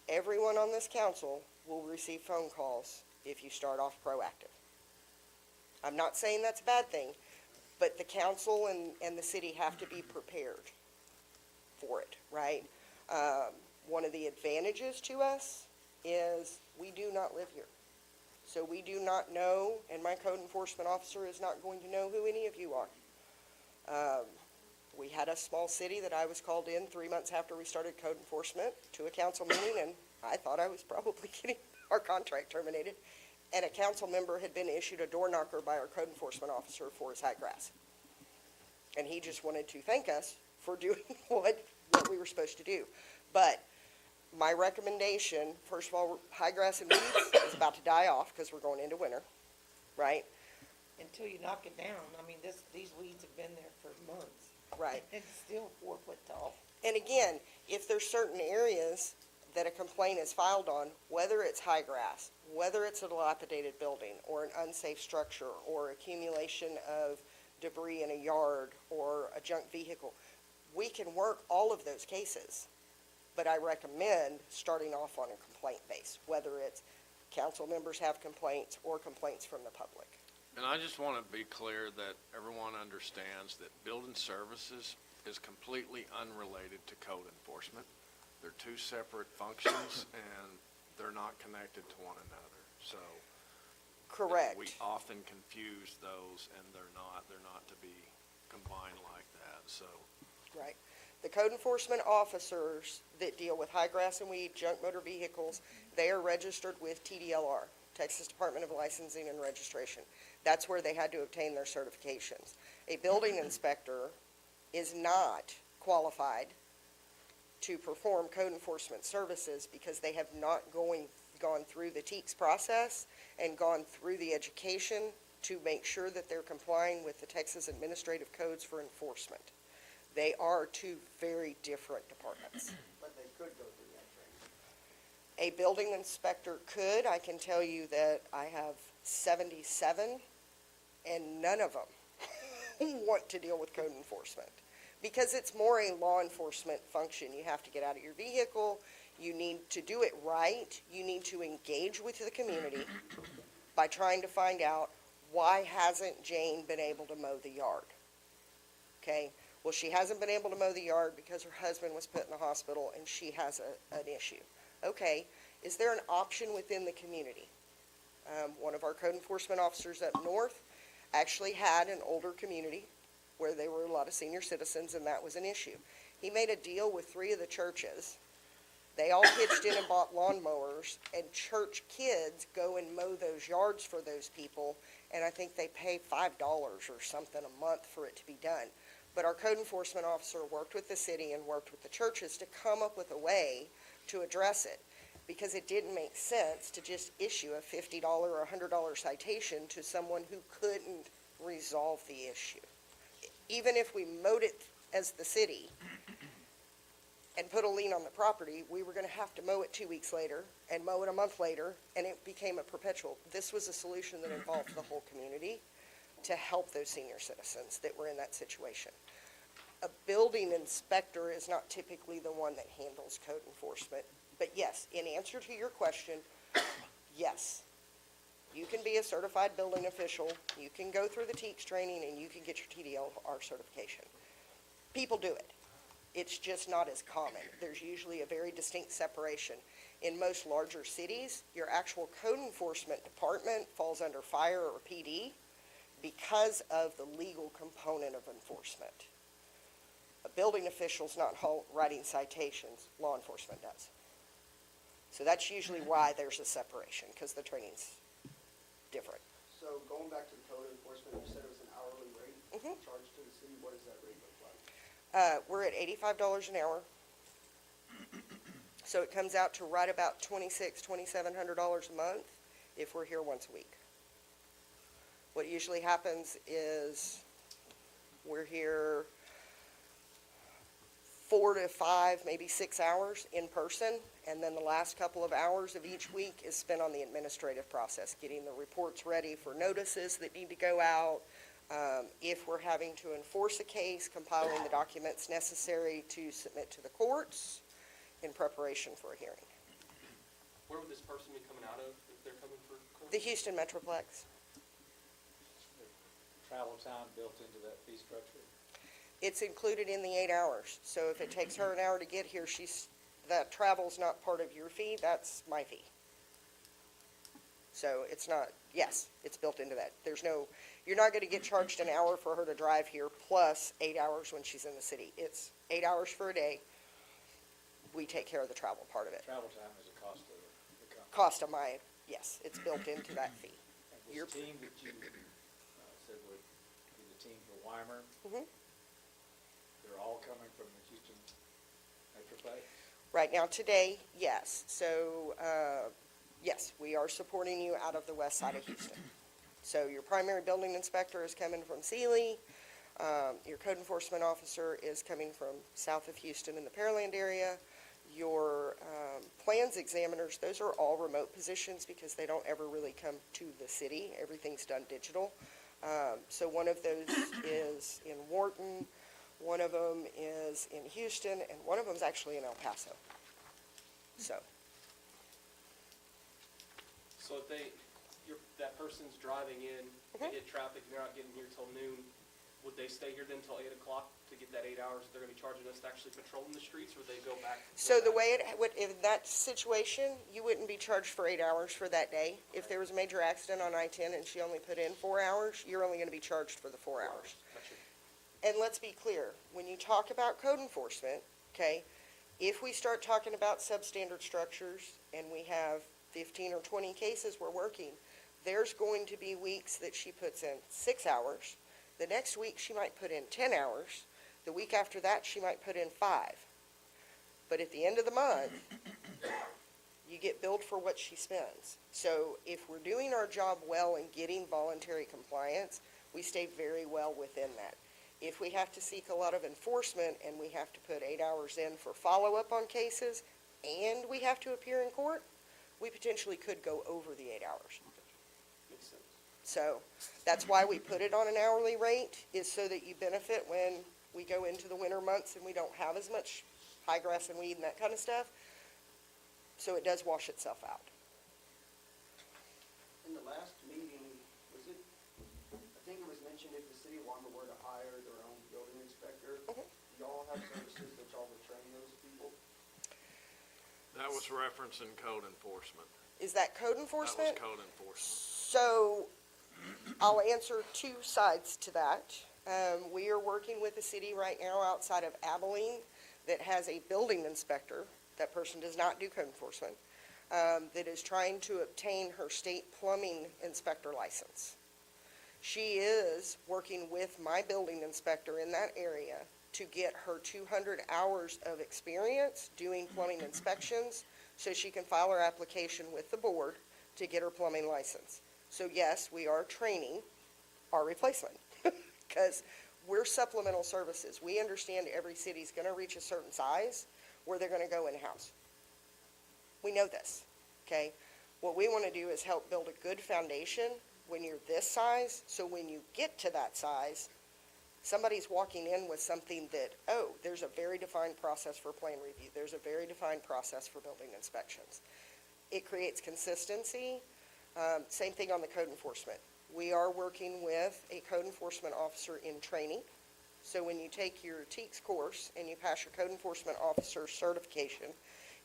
Everyone on this council will receive phone calls if you start off proactive. I'm not saying that's a bad thing, but the council and the city have to be prepared for it, right? One of the advantages to us is we do not live here. So we do not know, and my code enforcement officer is not going to know who any of you are. We had a small city that I was called in 3 months after we started code enforcement to a council meeting, and I thought I was probably getting our contract terminated. And a council member had been issued a door knocker by our code enforcement officer for his high grass. And he just wanted to thank us for doing what we were supposed to do. But my recommendation, first of all, high grass and weeds is about to die off because we're going into winter, right? Until you knock it down, I mean, these weeds have been there for months. Right. It's still 4 foot tall. And again, if there's certain areas that a complaint is filed on, whether it's high grass, whether it's a dilapidated building or an unsafe structure or accumulation of debris in a yard or a junk vehicle, we can work all of those cases. But I recommend starting off on a complaint base, whether it's council members have complaints or complaints from the public. And I just want to be clear that everyone understands that building services is completely unrelated to code enforcement. They're two separate functions and they're not connected to one another. So Correct. we often confuse those and they're not to be combined like that, so. Right. The code enforcement officers that deal with high grass and weed, junk motor vehicles, they are registered with TDLR, Texas Department of Licensing and Registration. That's where they had to obtain their certifications. A building inspector is not qualified to perform code enforcement services because they have not gone through the TEKS process and gone through the education to make sure that they're complying with the Texas Administrative Codes for enforcement. They are two very different departments. But they could go through that training. A building inspector could. I can tell you that I have 77, and none of them want to deal with code enforcement. Because it's more a law enforcement function. You have to get out of your vehicle. You need to do it right. You need to engage with the community by trying to find out why hasn't Jane been able to mow the yard? Okay, well, she hasn't been able to mow the yard because her husband was put in the hospital and she has an issue. Okay, is there an option within the community? One of our code enforcement officers up north actually had an older community where there were a lot of senior citizens, and that was an issue. He made a deal with 3 of the churches. They all pitched in and bought lawnmowers, and church kids go and mow those yards for those people, and I think they pay $5 or something a month for it to be done. But our code enforcement officer worked with the city and worked with the churches to come up with a way to address it, because it didn't make sense to just issue a $50 or $100 citation to someone who couldn't resolve the issue. Even if we mowed it as the city and put a lien on the property, we were going to have to mow it 2 weeks later and mow it a month later, and it became a perpetual. This was a solution that involved the whole community to help those senior citizens that were in that situation. A building inspector is not typically the one that handles code enforcement. But yes, in answer to your question, yes. You can be a certified building official, you can go through the TEACS training, and you can get your TDLR certification. People do it. It's just not as common. There's usually a very distinct separation. In most larger cities, your actual code enforcement department falls under fire or PD because of the legal component of enforcement. A building official's not writing citations, law enforcement does. So that's usually why there's a separation, because the training's different. So going back to the code enforcement, you said it was an hourly rate charged to the city. What does that rate look like? We're at $85 an hour. So it comes out to right about $2,600, $2,700 a month if we're here once a week. What usually happens is we're here 4 to 5, maybe 6 hours in person, and then the last couple of hours of each week is spent on the administrative process, getting the reports ready for notices that need to go out. If we're having to enforce a case, compiling the documents necessary to submit to the courts in preparation for a hearing. Where would this person be coming out of if they're coming for court? The Houston Metroplex. Travel time built into that fee structure? It's included in the 8 hours. So if it takes her an hour to get here, that travel's not part of your fee, that's my fee. So it's not, yes, it's built into that. You're not gonna get charged an hour for her to drive here plus 8 hours when she's in the city. It's 8 hours for a day. We take care of the travel part of it. Travel time is a cost of the company. Cost of yes, it's built into that fee. And this team that you said would be the team for Weimer, they're all coming from the Houston Metroplex? Right now, today, yes. So, yes, we are supporting you out of the west side of Houston. So your primary building inspector is coming from Sealy. Your code enforcement officer is coming from south of Houston in the Pearland area. Your plans examiners, those are all remote positions because they don't ever really come to the city. Everything's done digital. So one of those is in Wharton, one of them is in Houston, and one of them is actually in El Paso. So. So if that person's driving in, they hit traffic, and they're not getting here till noon, would they stay here then till 8 o'clock to get that 8 hours they're gonna be charging us to actually patrolling the streets, or they go back? So the way it would, in that situation, you wouldn't be charged for 8 hours for that day. If there was a major accident on I-10 and she only put in 4 hours, you're only gonna be charged for the 4 hours. Gotcha. And let's be clear, when you talk about code enforcement, okay, if we start talking about substandard structures and we have 15 or 20 cases we're working, there's going to be weeks that she puts in 6 hours. The next week, she might put in 10 hours. The week after that, she might put in 5. But at the end of the month, you get billed for what she spends. So if we're doing our job well and getting voluntary compliance, we stay very well within that. If we have to seek a lot of enforcement and we have to put 8 hours in for follow-up on cases and we have to appear in court, we potentially could go over the 8 hours. Makes sense. So that's why we put it on an hourly rate, is so that you benefit when we go into the winter months and we don't have as much high grass and weed and that kind of stuff. So it does wash itself out. In the last meeting, was it mentioned if the city of Lima were to hire their own building inspector, Mhm. do y'all have services that y'all would train those people? That was referencing code enforcement. Is that code That was enforcement? code enforcement. So, I'll answer two sides to that. We are working with a city right now outside of Abilene that has a building inspector. That person does not do code enforcement, that is trying to obtain her state plumbing inspector license. She is working with my building inspector in that area to get her 200 hours of experience doing plumbing inspections so she can file her application with the board to get her plumbing license. So yes, we are training our replacement because we're supplemental services. We understand every city's going to reach a certain size where they're going to go in-house. We know this, okay? What we want to do is help build a good foundation when you're this size, so when you get to that size, somebody's walking in with something that, oh, there's a very defined process for plan review. There's a very defined process for building inspections. It creates consistency. Same thing on the code enforcement. We are working with a code enforcement officer in training. So when you take your TEKS course and you pass your code enforcement officer certification,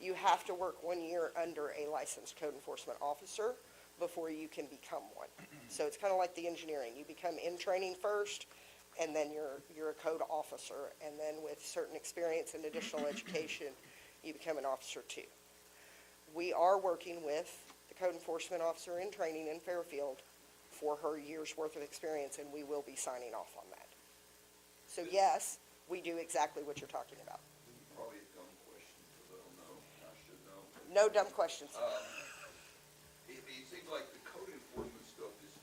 you have to work 1 year under a licensed code enforcement officer before you can become one. So it's kind of like the engineering. You become in training first, and then you're a code officer. And then with certain experience and additional education, you become an officer too. We are working with the code enforcement officer in training in Fairfield for her year's worth of experience, and we will be signing off on that. So yes, we do exactly what you're talking about. Probably a dumb question, because I don't know, I should know. No dumb questions. It seems like the code enforcement stuff is,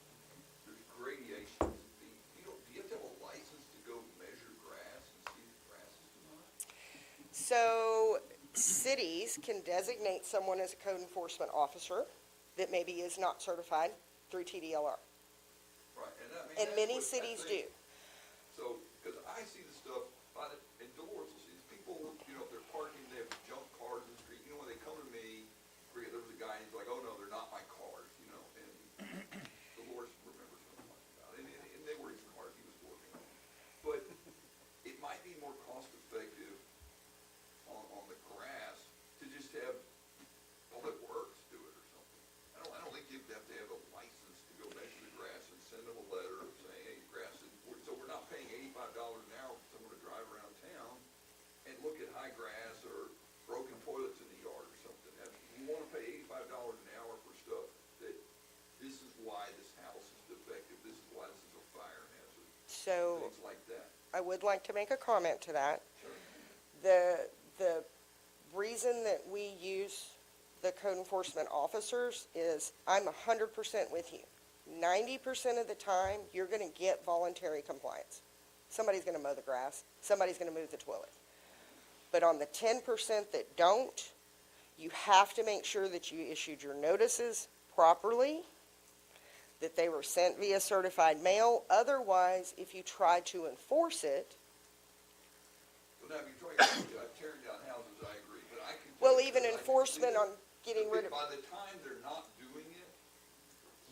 there's gradations. Do you have to have a license to go measure grass and see if the grass is too much? So cities can designate someone as a code enforcement officer that maybe is not certified through TDLR. Right, and I mean. And that's many what I cities think. do. So, because I see the stuff, and Dolores will see, these people, you know, if they're parking, they have junk cars in the street, you know, when they come to me, there was a guy, and he's like, oh, no, they're not my cars, you know, and Dolores remembers what I'm talking about, and they were his cars he was working on. But it might be more cost effective on the grass to just have Public Works do it or something. I don't think you have to have a license to go measure the grass and send them a letter saying, hey, grass is, so we're not paying $85 an hour for someone to drive around town and look at high grass or broken toilets in the yard or something. You want to pay $85 an hour for stuff that this is why this house is defective, this is why this is a fire hazard, So things like that. I would like to make a comment to that. The reason that we use the code enforcement officers is I'm 100% with you. 90% of the time, you're going to get voluntary compliance. Somebody's going to mow the grass, somebody's going to move the toilet. But on the 10% that don't, you have to make sure that you issued your notices properly, that they were sent via certified mail. Otherwise, if you try to enforce it, Well, now, if you're talking about tearing down houses, I agree, but I can. well, even enforcement on getting rid of, By the time they're not doing it,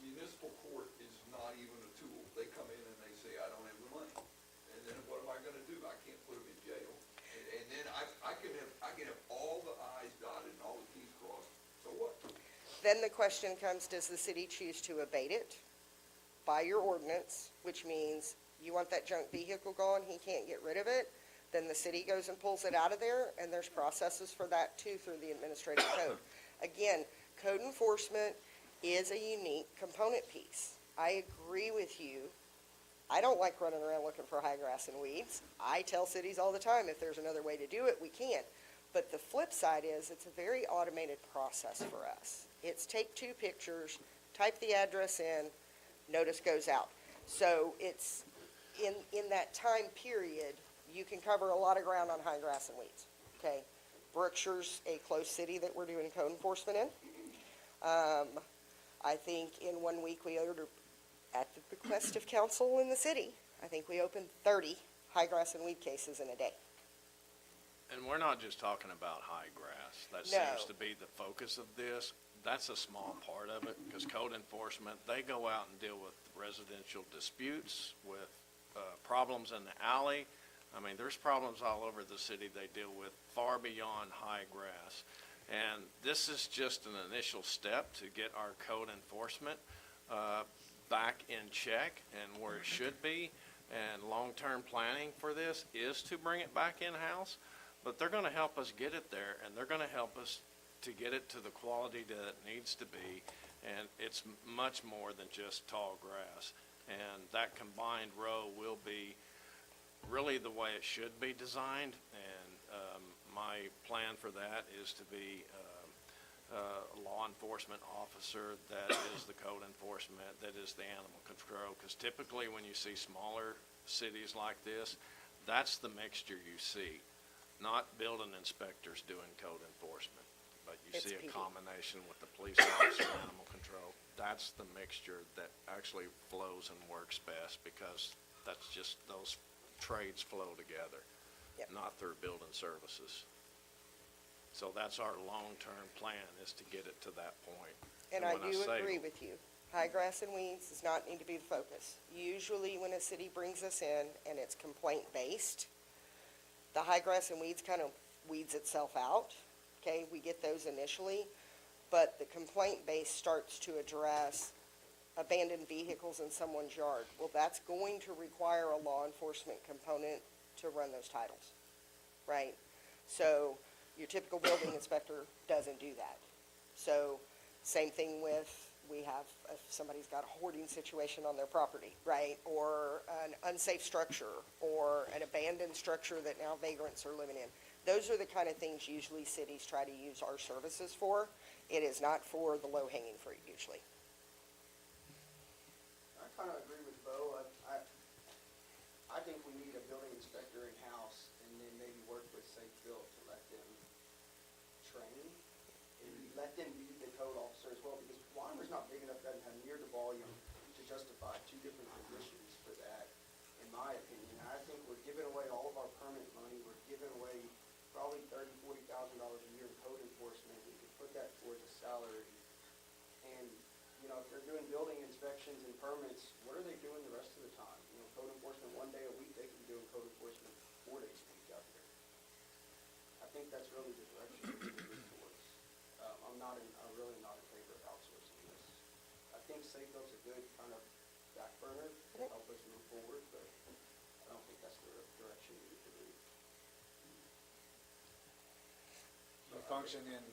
municipal court is not even a tool. They come in and they say, I don't have the money. And then what am I gonna do? I can't put them in jail. And then I can have all the i's dotted and all the t's crossed, so what? then the question comes, does the city choose to abate it by your ordinance, which means you want that junk vehicle gone, he can't get rid of it, then the city goes and pulls it out of there, and there's processes for that too through the administrative code. Again, code enforcement is a unique component piece. I agree with you. I don't like running around looking for high grass and weeds. I tell cities all the time, if there's another way to do it, we can. But the flip side is, it's a very automated process for us. It's take 2 pictures, type the address in, notice goes out. So it's, in that time period, you can cover a lot of ground on high grass and weeds, okay? Brookshire's a close city that we're doing code enforcement in. I think in 1 week we ordered, at the request of council in the city, I think we opened 30 high grass and weed cases in a day. And we're not just talking about high grass. That No. seems to be the focus of this. that's a small part of it, because code enforcement, they go out and deal with residential disputes, with problems in the alley. I mean, there's problems all over the city they deal with, far beyond high grass. And this is just an initial step to get our code enforcement back in check and where it should be. And long-term planning for this is to bring it back in-house, but they're going to help us get it there, and they're going to help us to get it to the quality that it needs to be. And it's much more than just tall grass. And that combined row will be really the way it should be designed. And my plan for that is to be a law enforcement officer that is the code enforcement, that is the animal control. Because typically when you see smaller cities like this, that's the mixture you see, not building inspectors doing code enforcement. But you It's see a PD. combination with the police officer and animal control. That's the mixture that actually flows and works best, because that's just, those trades flow together, Yep. not through building services. So that's our long-term plan, is to get it to that point. And I when do say- agree with you. High grass and weeds does not need to be the focus. Usually when a city brings us in and it's complaint-based, the high grass and weeds kind of weeds itself out. Okay, we get those initially, but the complaint base starts to address abandoned vehicles in someone's yard. Well, that's going to require a law enforcement component to run those titles, right? So your typical building inspector doesn't do that. So same thing with, we have, if somebody's got a hoarding situation on their property, right? Or an unsafe structure, or an abandoned structure that now vagrants are living in. Those are the kind of things usually cities try to use our services for. It is not for the low-hanging fruit usually. I kind of agree with Bo. I think we need a building inspector in-house, and then maybe work with Safe Built to let them train, and let them be the code officer as well, because Weimer's not big enough, doesn't have near the volume to justify two different positions for that, in my opinion. I think we're giving away all of our permit money, we're giving away probably $30,000, $40,000 a year in code enforcement. We could put that towards a salary. And, you know, if they're doing building inspections and permits, what are they doing the rest of the time? You know, code enforcement 1 day a week, they could be doing code enforcement 4 days a week out there. I think that's really the direction we need to move towards. I'm really not in favor of outsourcing this. I think Safe Built's a good kind of back burner to help us move forward, but I don't think that's the direction we need to move. You function in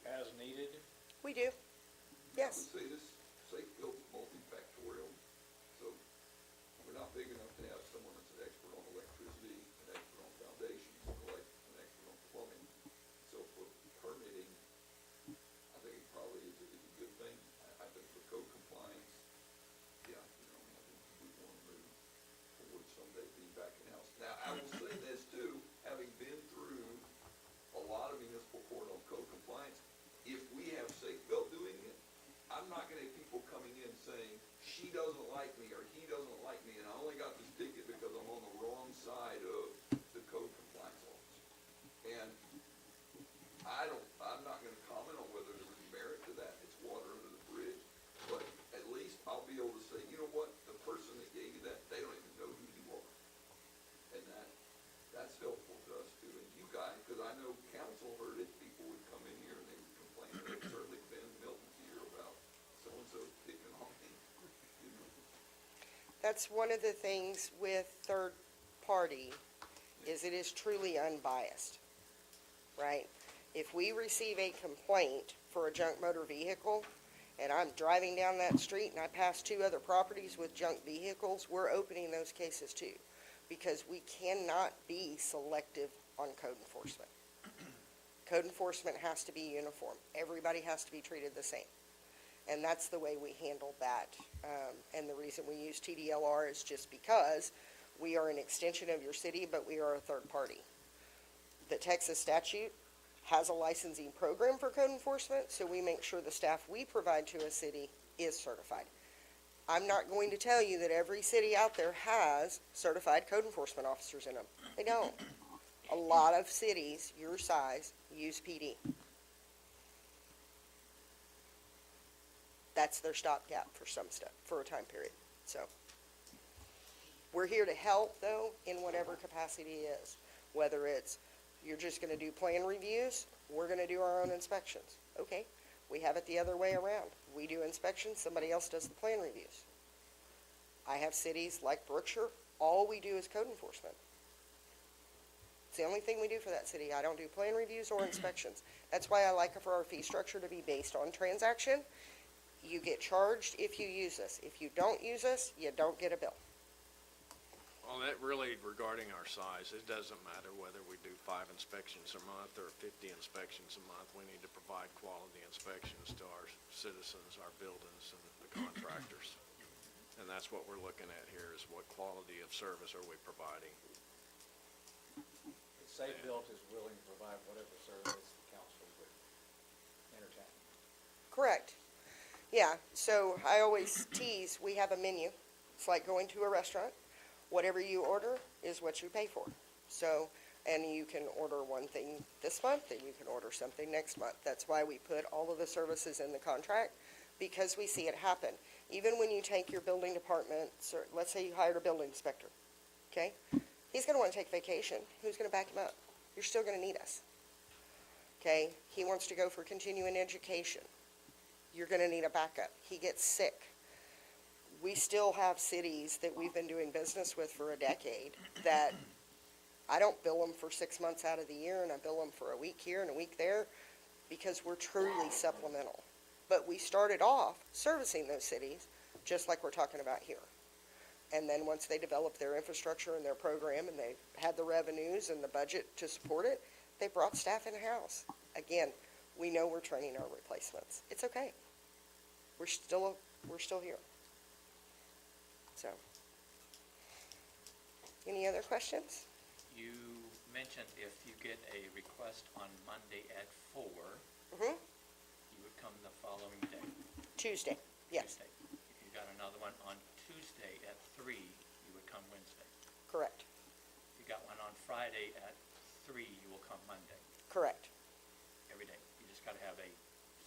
as needed? We do, yes. I would say this, Safe Built's multifactorial, so we're not big enough to have someone that's an expert on electricity, an expert on foundations, like an expert on plumbing. So for permitting, I think it probably is a good thing. I think for code compliance, yeah, you know, I think we want to move forward someday being back in-house. Now, I will say this too, having been through a lot of municipal court on code compliance, if we have Safe Built doing it, I'm not gonna have people coming in saying, she doesn't like me, or he doesn't like me, and I only got this ticket because I'm on the wrong side of the code compliance officer. And I'm not gonna comment on whether there was merit to that, it's water under the bridge, but at least I'll be able to say, you know what, the person that gave you that, they don't even know who you are. And that's helpful to us too, and you guys, because I know council heard it, people would come in here and they would complain, and certainly Ben Milton's here about so-and-so picking on me, you know. That's one of the things with third party, is it is truly unbiased, right? If we receive a complaint for a junk motor vehicle, and I'm driving down that street and I pass 2 other properties with junk vehicles, we're opening those cases too, because we cannot be selective on code enforcement. Code enforcement has to be uniform. Everybody has to be treated the same. And that's the way we handle that. And the reason we use TDLR is just because we are an extension of your city, but we are a third party. The Texas statute has a licensing program for code enforcement, so we make sure the staff we provide to a city is certified. I'm not going to tell you that every city out there has certified code enforcement officers in them. They don't. A lot of cities your size use PD. That's their stopgap for some stuff, for a time period, so. We're here to help, though, in whatever capacity is, whether it's, you're just gonna do plan reviews, we're gonna do our own inspections. Okay, we have it the other way around. We do inspections, somebody else does the plan reviews. I have cities like Brookshire, all we do is code enforcement. It's the only thing we do for that city. I don't do plan reviews or inspections. That's why I like for our fee structure to be based on transaction. You get charged if you use us. If you don't use us, you don't get a bill. Well, that really, regarding our size, it doesn't matter whether we do 5 inspections a month or 50 inspections a month. We need to provide quality inspections to our citizens, our buildings, and the contractors. And that's what we're looking at here, is what quality of service are we providing? Safe Built is willing to provide whatever service the council would entertain. Correct. Yeah, so I always tease, we have a menu. It's like going to a restaurant. Whatever you order is what you pay for. So, and you can order one thing this month, and you can order something next month. That's why we put all of the services in the contract, because we see it happen. Even when you take your building department, let's say you hired a building inspector, okay? He's gonna wanna take vacation. Who's gonna back him up? You're still gonna need us. Okay? He wants to go for continuing education. You're gonna need a backup. He gets sick. We still have cities that we've been doing business with for a decade that I don't bill them for 6 months out of the year, and I bill them for a week here and a week there, because we're truly supplemental. But we started off servicing those cities, just like we're talking about here. And then once they developed their infrastructure and their program, and they had the revenues and the budget to support it, they brought staff in-house. Again, we know we're training our replacements. It's okay. We're still here. So, any other questions? You mentioned if you get a request on Monday at 4, Mm-hmm. you would come the following day. Tuesday, yes, Tuesday. If you got another one on Tuesday at 3, you would come Wednesday. correct, If you got one on Friday at 3, you will come Monday, correct. every day. You just gotta have a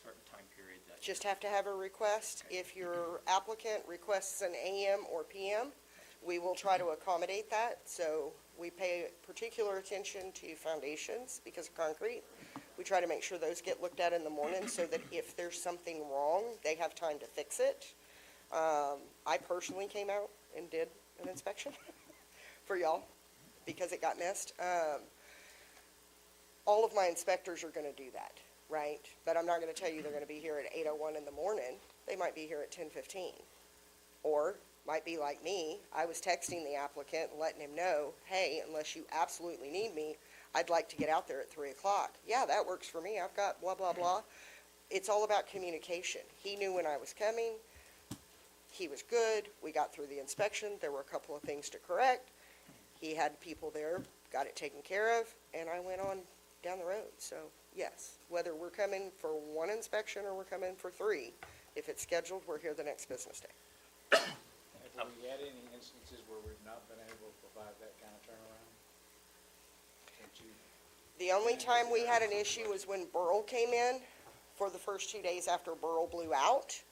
certain time period that. Just have to have a request. If your applicant requests an AM or PM, we will try to accommodate that. So we pay particular attention to foundations because of concrete. We try to make sure those get looked at in the morning so that if there's something wrong, they have time to fix it. I personally came out and did an inspection for y'all because it got missed. All of my inspectors are gonna do that, right? But I'm not gonna tell you they're gonna be here at 8:01 in the morning. They might be here at 10:15. Or might be like me, I was texting the applicant and letting him know, hey, unless you absolutely need me, I'd like to get out there at 3 o'clock. Yeah, that works for me. I've got blah, blah, blah. It's all about communication. He knew when I was coming. He was good. We got through the inspection. There were a couple of things to correct. He had people there, got it taken care of, and I went on down the road. So, yes, whether we're coming for one inspection or we're coming for 3, if it's scheduled, we're here the next business day. Have we had any instances where we've not been able to provide that kind of turnaround? Since you, The only time we had an issue was when Burl came in for the first 2 days after Burl blew out.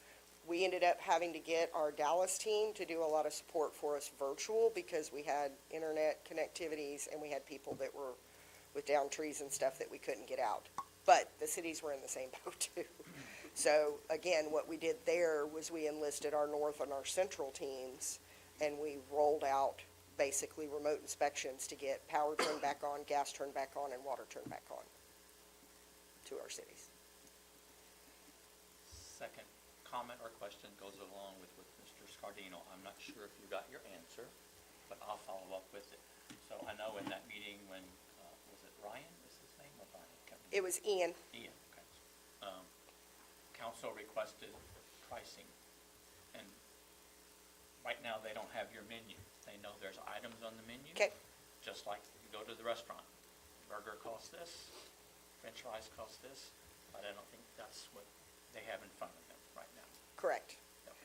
We ended up having to get our Dallas team to do a lot of support for us virtual because we had internet connectivities and we had people that were with down trees and stuff that we couldn't get out. But the cities were in the same boat too. So again, what we did there was we enlisted our north and our central teams and we rolled out basically remote inspections to get power turned back on, gas turned back on, and water turned back on to our cities. Second comment or question goes along with Mr. Scardino. I'm not sure if you got your answer, but I'll follow up with it. So I know in that meeting when, was it Ryan, is his name, or Ryan? Can't remember. It was Ian. Ian, okay. Council requested pricing, and right now they don't have your menu. They know there's items on the menu. Okay. Just like you go to the restaurant. Burger costs this, french fries cost this, but I don't think that's what they have in front of them right now. Correct. Yep.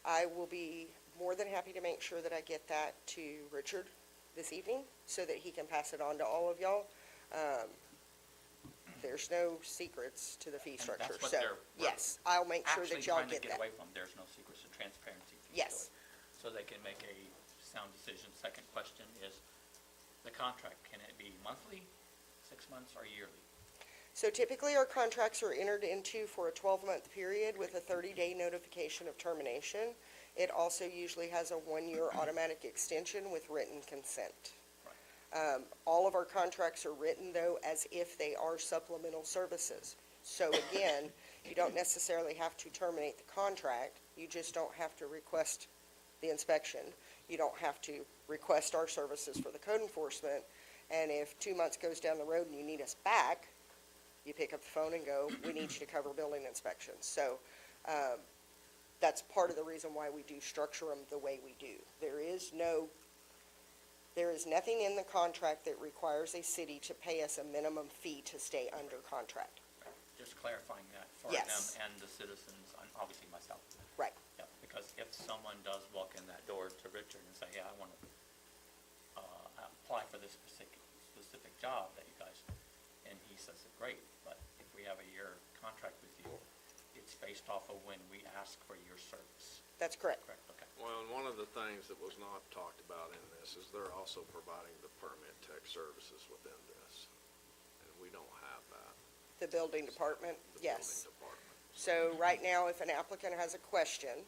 I will be more than happy to make sure that I get that to Richard this evening so that he can pass it on to all of y'all. There's no secrets to the fee And structure. that's what So, we're yes, I'll make sure that y'all Actually get trying to get that. away from, there's no secrets and transparency to the Yes. story. So they can make a sound decision. Second question is, the contract, can it be monthly, 6 months, or yearly? So typically, our contracts are entered into for a 12-month period with a 30-day notification of termination. It also usually has a 1-year automatic extension with written consent. All of our contracts are written, though, as if they are supplemental services. So again, you don't necessarily have to terminate the contract, you just don't have to request the inspection. You don't have to request our services for the code enforcement, and if 2 months goes down the road and you need us back, you pick up the phone and go, we need you to cover building inspections. So, that's part of the reason why we do structure them the way we do. There is nothing in the contract that requires a city to pay us a minimum fee to stay under contract. Just clarifying that for Yes. them and the citizens, and obviously myself. Right. Yeah, because if someone does walk in that door to Richard and say, yeah, I want to apply for this specific job that you guys, and he says, great, but if we have a year contract with you, it's based off of when we ask for your service. That's correct. Correct, okay. Well, and one of the things that was not talked about in this is they're also providing the permit tech services within this. And we don't have that. The building department, the yes. building department. So right now, if an applicant has a question,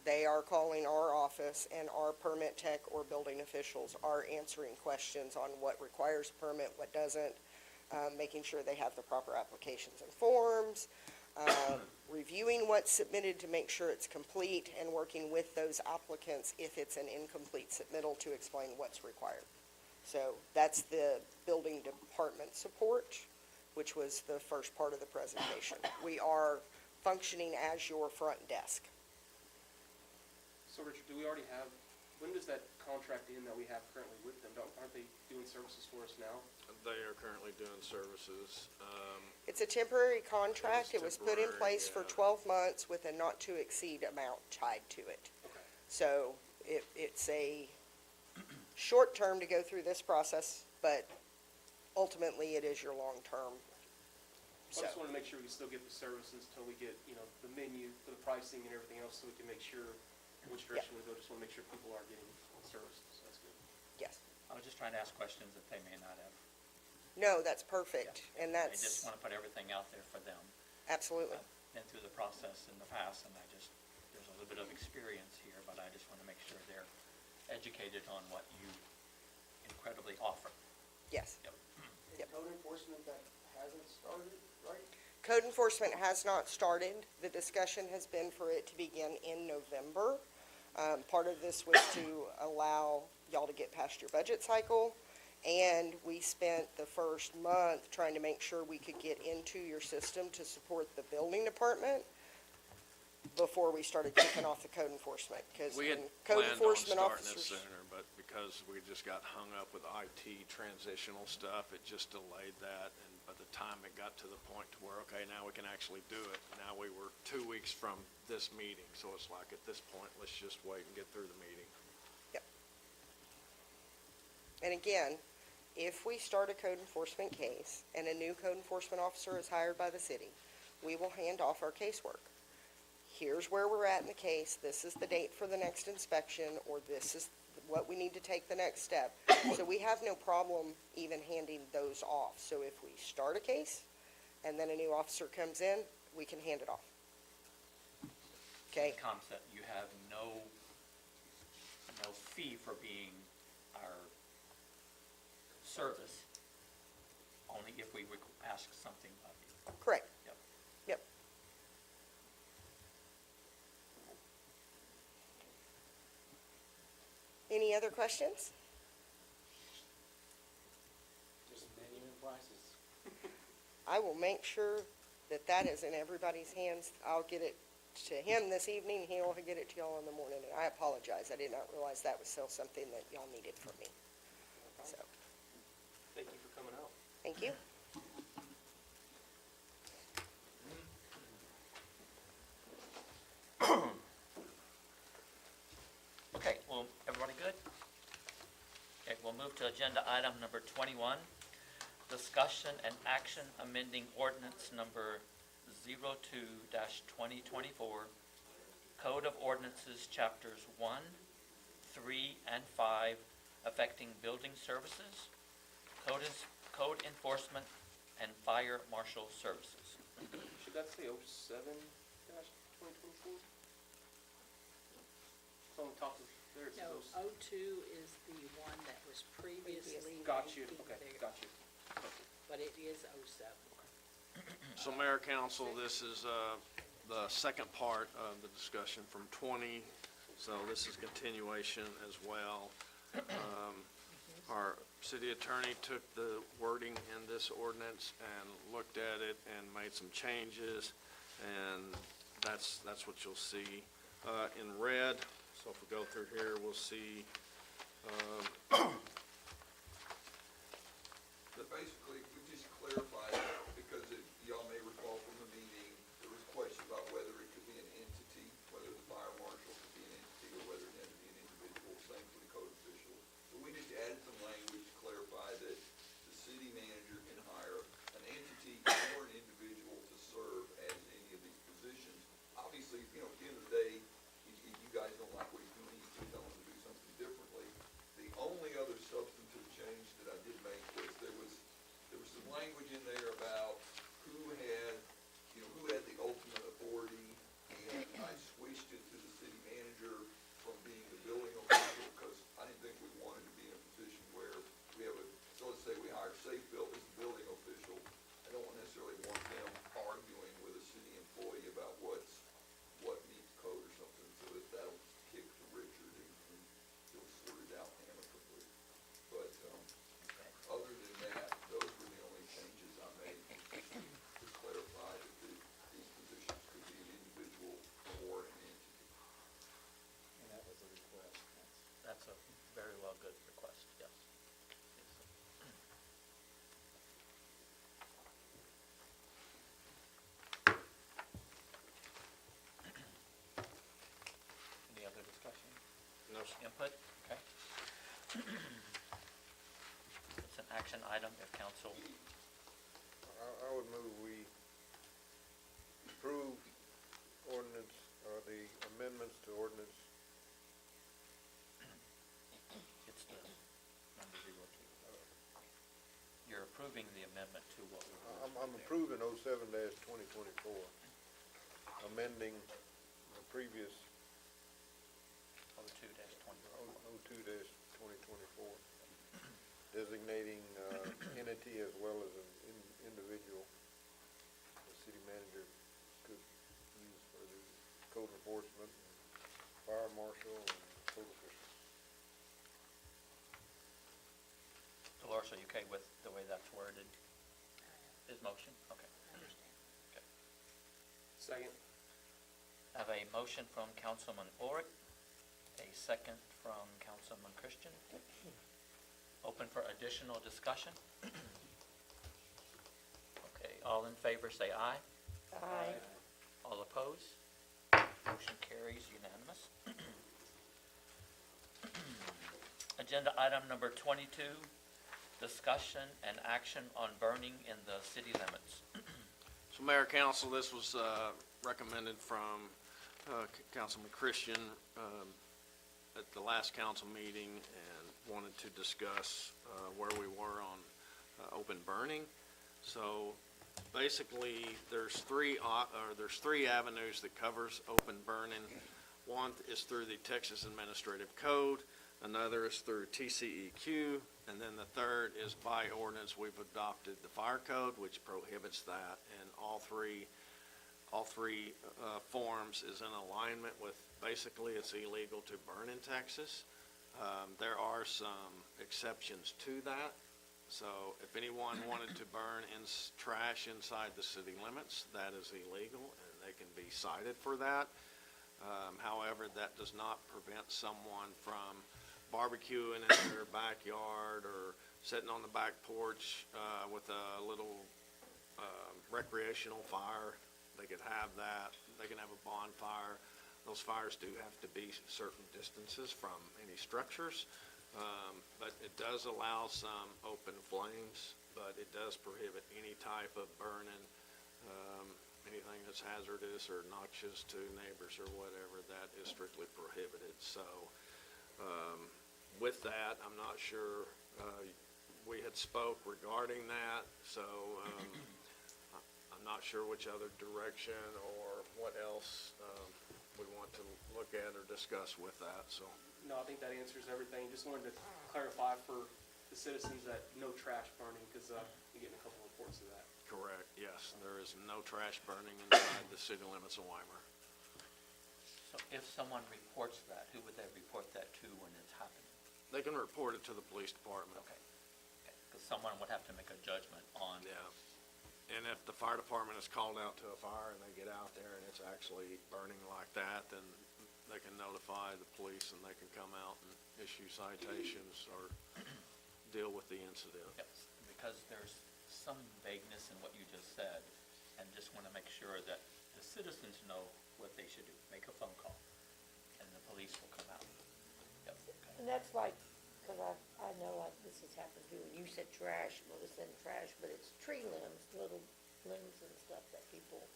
they are calling our office, and our permit tech or building officials are answering questions on what requires a permit, what doesn't, making sure they have the proper applications and forms, reviewing what's submitted to make sure it's complete, and working with those applicants if it's an incomplete submittal to explain what's required. So that's the building department support, which was the first part of the presentation. We are functioning as your front desk. So Richard, do we already have, when does that contract end that we have currently with them? Aren't they doing services for us now? They are currently doing services. It's a temporary contract. It was put in temporary, place for yeah. 12 months with a not-to-exceed amount tied to it. Okay. So it's a short term to go through this process, but ultimately it is your long-term. I just want to make sure we still get the services until we get, the menu, the pricing and everything else, so we can make sure which direction we go. Just want to make sure people are getting services. That's good. Yes. I was just trying to ask questions that they may not have. No, that's perfect, and I just that's, want to put everything out there for them. absolutely. Been through the process in the past, and there's a little bit of experience here, but I just want to make sure they're educated on what you incredibly offer. Yes. Yep. Yep. Code enforcement that hasn't started, right? Code enforcement has not started. The discussion has been for it to begin in November. Part of this was to allow y'all to get past your budget cycle, and we spent the first month trying to make sure we could get into your system to support the building department before we started kicking off the code enforcement, because We had when code planned on enforcement starting it officers. sooner, but because we just got hung up with IT transitional stuff, it just delayed that. And by the time it got to the point to where, okay, now we can actually do it, now we were 2 weeks from this meeting. So it's like, at this point, let's just wait and get through the meeting. Yep. And again, if we start a code enforcement case and a new code enforcement officer is hired by the city, we will hand off our casework. Here's where we're at in the case, this is the date for the next inspection, or this is what we need to take the next step. So we have no problem even handing those off. So if we start a case and then a new officer comes in, we can hand it off. Okay? Concept, you have no fee for being our service, only if we ask something of you. Correct. Yep. Yep. Any other questions? Just menu and prices. I will make sure that that is in everybody's hands. I'll get it to him this evening, he'll get it to y'all in the morning, and I apologize, I did not realize that was still something that y'all needed from me. So, Thank you for coming out. thank you. Okay, well, everybody good? Okay, we'll move to agenda item number 21. discussion and action amending ordinance number 02-2024, Code of Ordinances, Chapters 1, 3, and 5, affecting building services, code enforcement, and fire marshal services. Should that say 07-2024? It's on the top of, there it No, says. 02 is the one that was previously. Got you, 19 okay, there, got you. But it is 07. So Mayor, Council, this is the second part of the discussion from 20, so this is continuation as well. Our city attorney took the wording in this ordinance and looked at it and made some changes, and that's what you'll see in red. So if we go through here, we'll see But basically, we just clarified, because y'all may recall from the meeting, there was question about whether it could be an entity, whether the fire marshal could be an entity, or whether it had to be an individual, same for the code official. So we just added some language to clarify that the city manager can hire an entity or an individual to serve as any of these positions. Obviously, at the end of the day, you guys don't like what he's doing, you can tell him to do something differently. The only other substantive change that I did make was there was some language in there about who had the ultimate authority, and I switched it to the city manager from being the building official, because I didn't think we wanted to be in a position where we have so let's say we hire Safe Built as the building official. I don't necessarily want them arguing with a city employee about what meets code or something, so that'll kick to Richard and he'll sort it out amicably. But, other than that, those were the only changes I made to clarify that these positions could be an individual or an entity. And that was the request. That's a very well good request, yes. Any other discussion? No, sir. Input? Okay. It's an action item if council, I would move we approve ordinance, or the amendments to ordinance. it's the number 02. You're approving the amendment to what we were. I'm approving 07-2024, amending the previous 02-20. 02-2024, designating entity as well as an individual the city manager could use for the code enforcement, fire marshal, and code officials. Dolores, are you okay with the way that's worded? His motion? Okay. I understand. Okay. Second. I have a motion from Councilman Ulrich, a second from Councilman Christian. Open for additional discussion. Okay, all in favor say aye. Aye. All opposed? Motion carries unanimous. Agenda item number 22, discussion and action on burning in the city limits. So Mayor, Council, this was recommended from Councilman Christian at the last council meeting, and wanted to discuss where we were on open burning. So basically, there's three avenues that covers open burning. One is through the Texas Administrative Code, another is through TCEQ, and then the third is by ordinance. We've adopted the fire code, which prohibits that, and all three forms is in alignment with, basically, it's illegal to burn in Texas. There are some exceptions to that. So if anyone wanted to burn trash inside the city limits, that is illegal, and they can be cited for that. However, that does not prevent someone from barbecuing in their backyard or sitting on the back porch with a little recreational fire. They could have that. They can have a bonfire. Those fires do have to be certain distances from any structures, but it does allow some open flames but it does prohibit any type of burning, anything that's hazardous or noxious to neighbors or whatever, that is strictly prohibited. So, with that, I'm not sure, we had spoke regarding that, so, I'm not sure which other direction or what else, we want to look at or discuss with that, so. No, I think that answers everything. Just wanted to clarify for the citizens that no trash burning, because you're getting a couple reports of that. Correct, yes, there is no trash burning inside the city limits of Weimar. So if someone reports that, who would they report that to when it's happening? They can report it to the police department. Okay. Because someone would have to make a judgment on. Yeah. And if the fire department is called out to a fire and they get out there and it's actually burning like that, then they can notify the police and they can come out and issue citations or deal with the incident. Yes, because there's some vagueness in what you just said, and just want to make sure that the citizens know what they should do. Make a phone call, and the police will come out. Yep, okay. And that's like, because I know like this has happened too, and you said trash, well, it's in trash, but it's tree limbs, little limbs and stuff that people.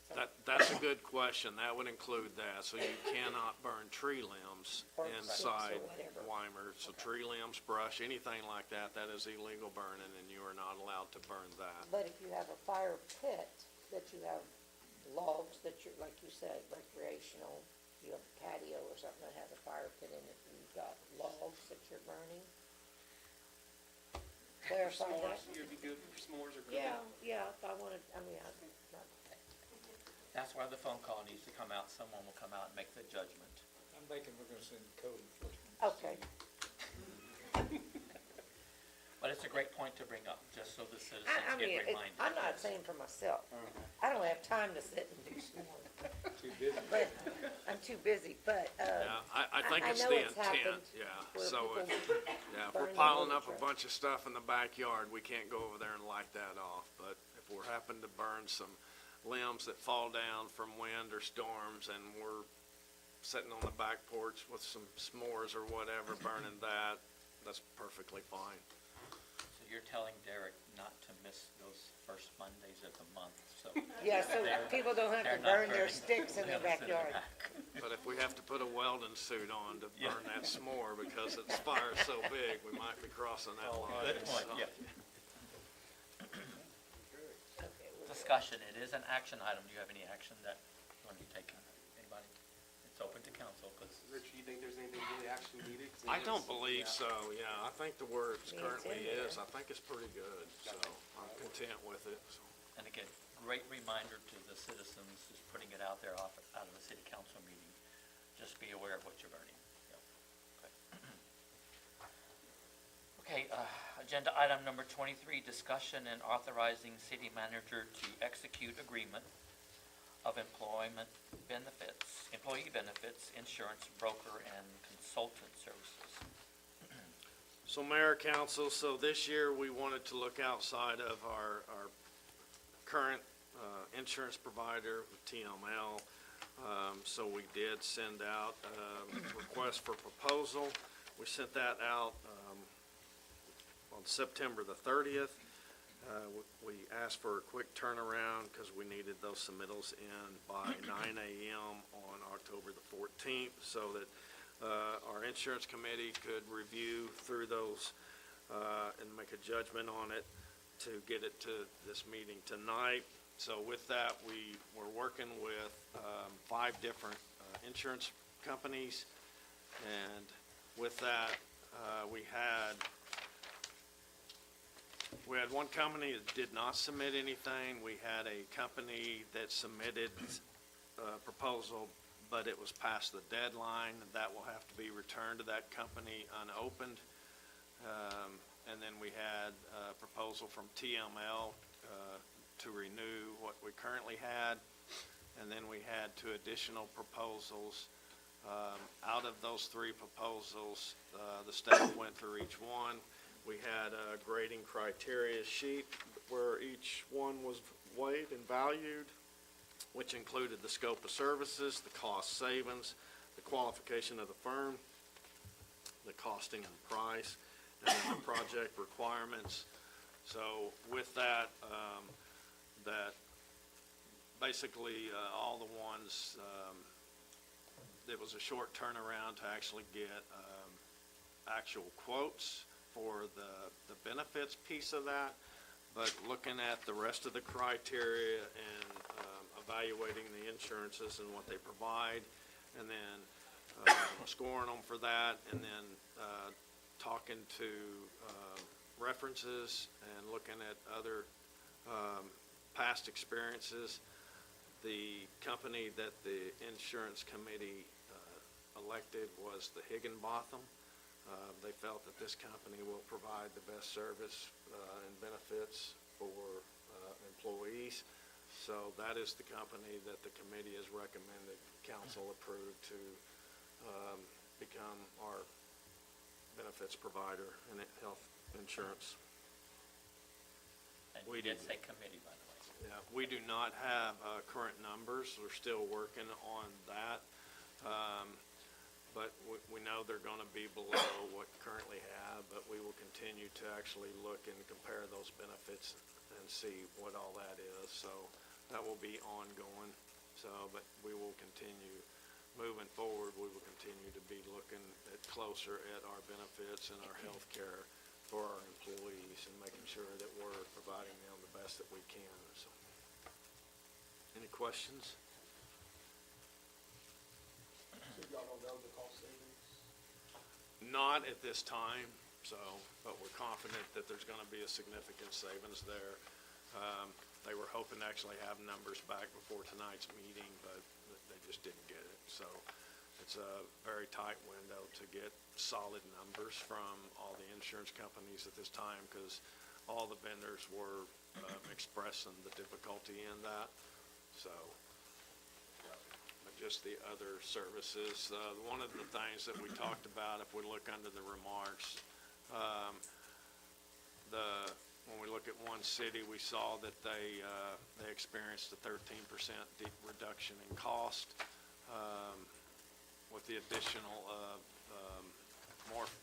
so- That's a good question. That would include that. So you cannot burn tree limbs Or sticks or inside whatever. Weimar. So tree limbs, brush, anything like that, that is illegal burning and you are not allowed to burn that. But if you have a fire pit, that you have logs that you're, like you said, recreational, you have a patio or something that has a fire pit in it, and you've got logs that you're burning. Clarify that. S'mores, you'd be good for s'mores or cooking. Yeah, if I wanted, I mean, That's why the phone call needs to come out. Someone will come out and make the judgment. I'm thinking we're gonna send code enforcement. okay. But it's a great point to bring up, just so the citizens I mean, get reminded. I'm not saying for myself. I don't have time to sit and do s'mores, Too busy. but, I'm too busy, but, Yeah, I think I it's know the it's intent, happened yeah. where So people if burn we're their piling little up a trash. bunch of stuff in the backyard, we can't go over there and light that off. But if we're happen to burn some limbs that fall down from wind or storms and we're sitting on the back porch with some s'mores or whatever, burning that, that's perfectly fine. So you're telling Derek not to miss those first Mondays of the month, so. yeah, so they're- people don't have to they're not burn their burning sticks in their limbs backyard. back. But if we have to put a welding suit on to burn that s'more because its fire's so big, we might be crossing that line. Good point, so. yeah. Discussion, it is an action item. Do you have any action that you want to be taken? Anybody? It's open to council, because Rich, you think there's anything really action needed? 'Cause I it's- don't believe yeah. so, yeah. I think the word I mean, it's currently in there. is, I think it's pretty good, so I'm content with it, so. And again, great reminder to the citizens, just putting it out there out of the city council meeting. Just be aware of what you're burning. Yep. Okay, agenda item number 23, discussion and authorizing city manager to execute agreement of employee benefits, insurance broker, and consultant services. So Mayor, Council, so this year we wanted to look outside of our current insurance provider, TML. So we did send out a request for proposal. We sent that out on September the 30th. We asked for a quick turnaround because we needed those submittals in by 9 a.m. on October the 14th so that our insurance committee could review through those and make a judgment on it to get it to this meeting tonight. So with that, we were working with 5 different insurance companies, and with that, we had one company that did not submit anything. We had a company that submitted a proposal, but it was past the deadline. That will have to be returned to that company unopened. And then we had a proposal from TML to renew what we currently had. And then we had 2 additional proposals. Out of those 3 proposals, the staff went through each one. We had a grading criteria sheet where each one was weighed and valued, which included the scope of services, the cost savings, the qualification of the firm, the costing and price, and then the project requirements. So with that, that basically, all the ones, it was a short turnaround to actually get, actual quotes for the benefits piece of that. But looking at the rest of the criteria and, evaluating the insurances and what they provide, and then, scoring them for that, and then, talking to, references and looking at other, past experiences, the company that the insurance committee elected was the Higginbotham. They felt that this company will provide the best service and benefits for employees. So that is the company that the committee has recommended council approve to become our benefits provider in health insurance. And We you did didn't. say committee, by the way. Yeah, we do not have current numbers. We're still working on that. But we know they're going to be below what we currently have, but we will continue to actually look and compare those benefits and see what all that is. So that will be ongoing. So, but we will continue moving forward. We will continue to be looking at closer at our benefits and our health care for our employees and making sure that we're providing them the best that we can. So, any questions? So y'all don't know the cost savings? Not at this time, so, but we're confident that there's gonna be a significant savings there. They were hoping to actually have numbers back before tonight's meeting, but they just didn't get it. So it's a very tight window to get solid numbers from all the insurance companies at this time, because all the vendors were expressing the difficulty in that. So, but just the other services, one of the things that we talked about, if we look under the remarks, when we look at one city, we saw that they experienced a 13% reduction in cost, with the additional,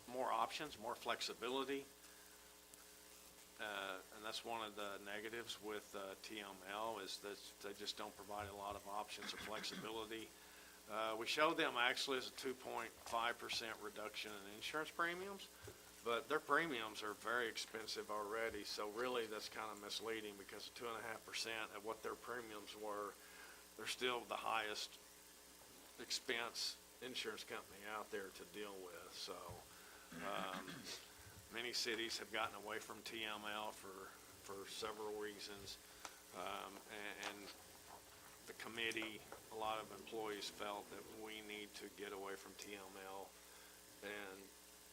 more options, more flexibility. And that's one of the negatives with TML, is that they just don't provide a lot of options or flexibility. We showed them actually as a 2.5% reduction in insurance premiums, but their premiums are very expensive already, so really that's kind of misleading, because 2.5% of what their premiums were, they're still the highest expense insurance company out there to deal with. So many cities have gotten away from TML for several reasons, and the committee, a lot of employees felt that we need to get away from TML and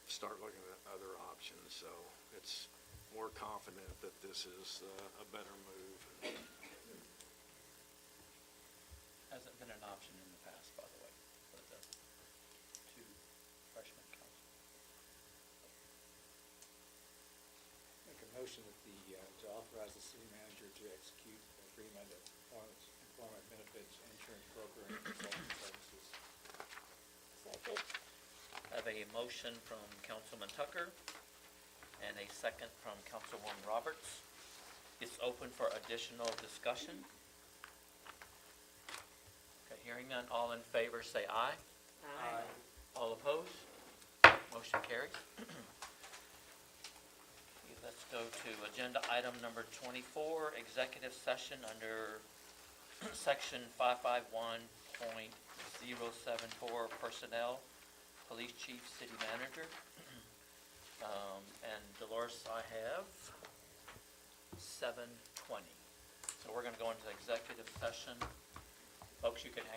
start looking at other options. So we're confident that this is a better move. Hasn't been an option in the past, by the way, for the two freshman council. Make a motion that to authorize the city manager to execute an agreement of employment benefits, insurance broker, and consulting services. Second. I have a motion from Councilman Tucker and a second from Councilwoman Roberts. It's open for additional discussion. Okay, hearing none, all in favor say aye. Aye. All opposed? Motion carries. Okay, let's go to agenda item number 24, executive session under section 551.074 personnel, police chief, city manager. And Dolores, I have 7:20. So we're gonna go into executive session. Folks, you can hang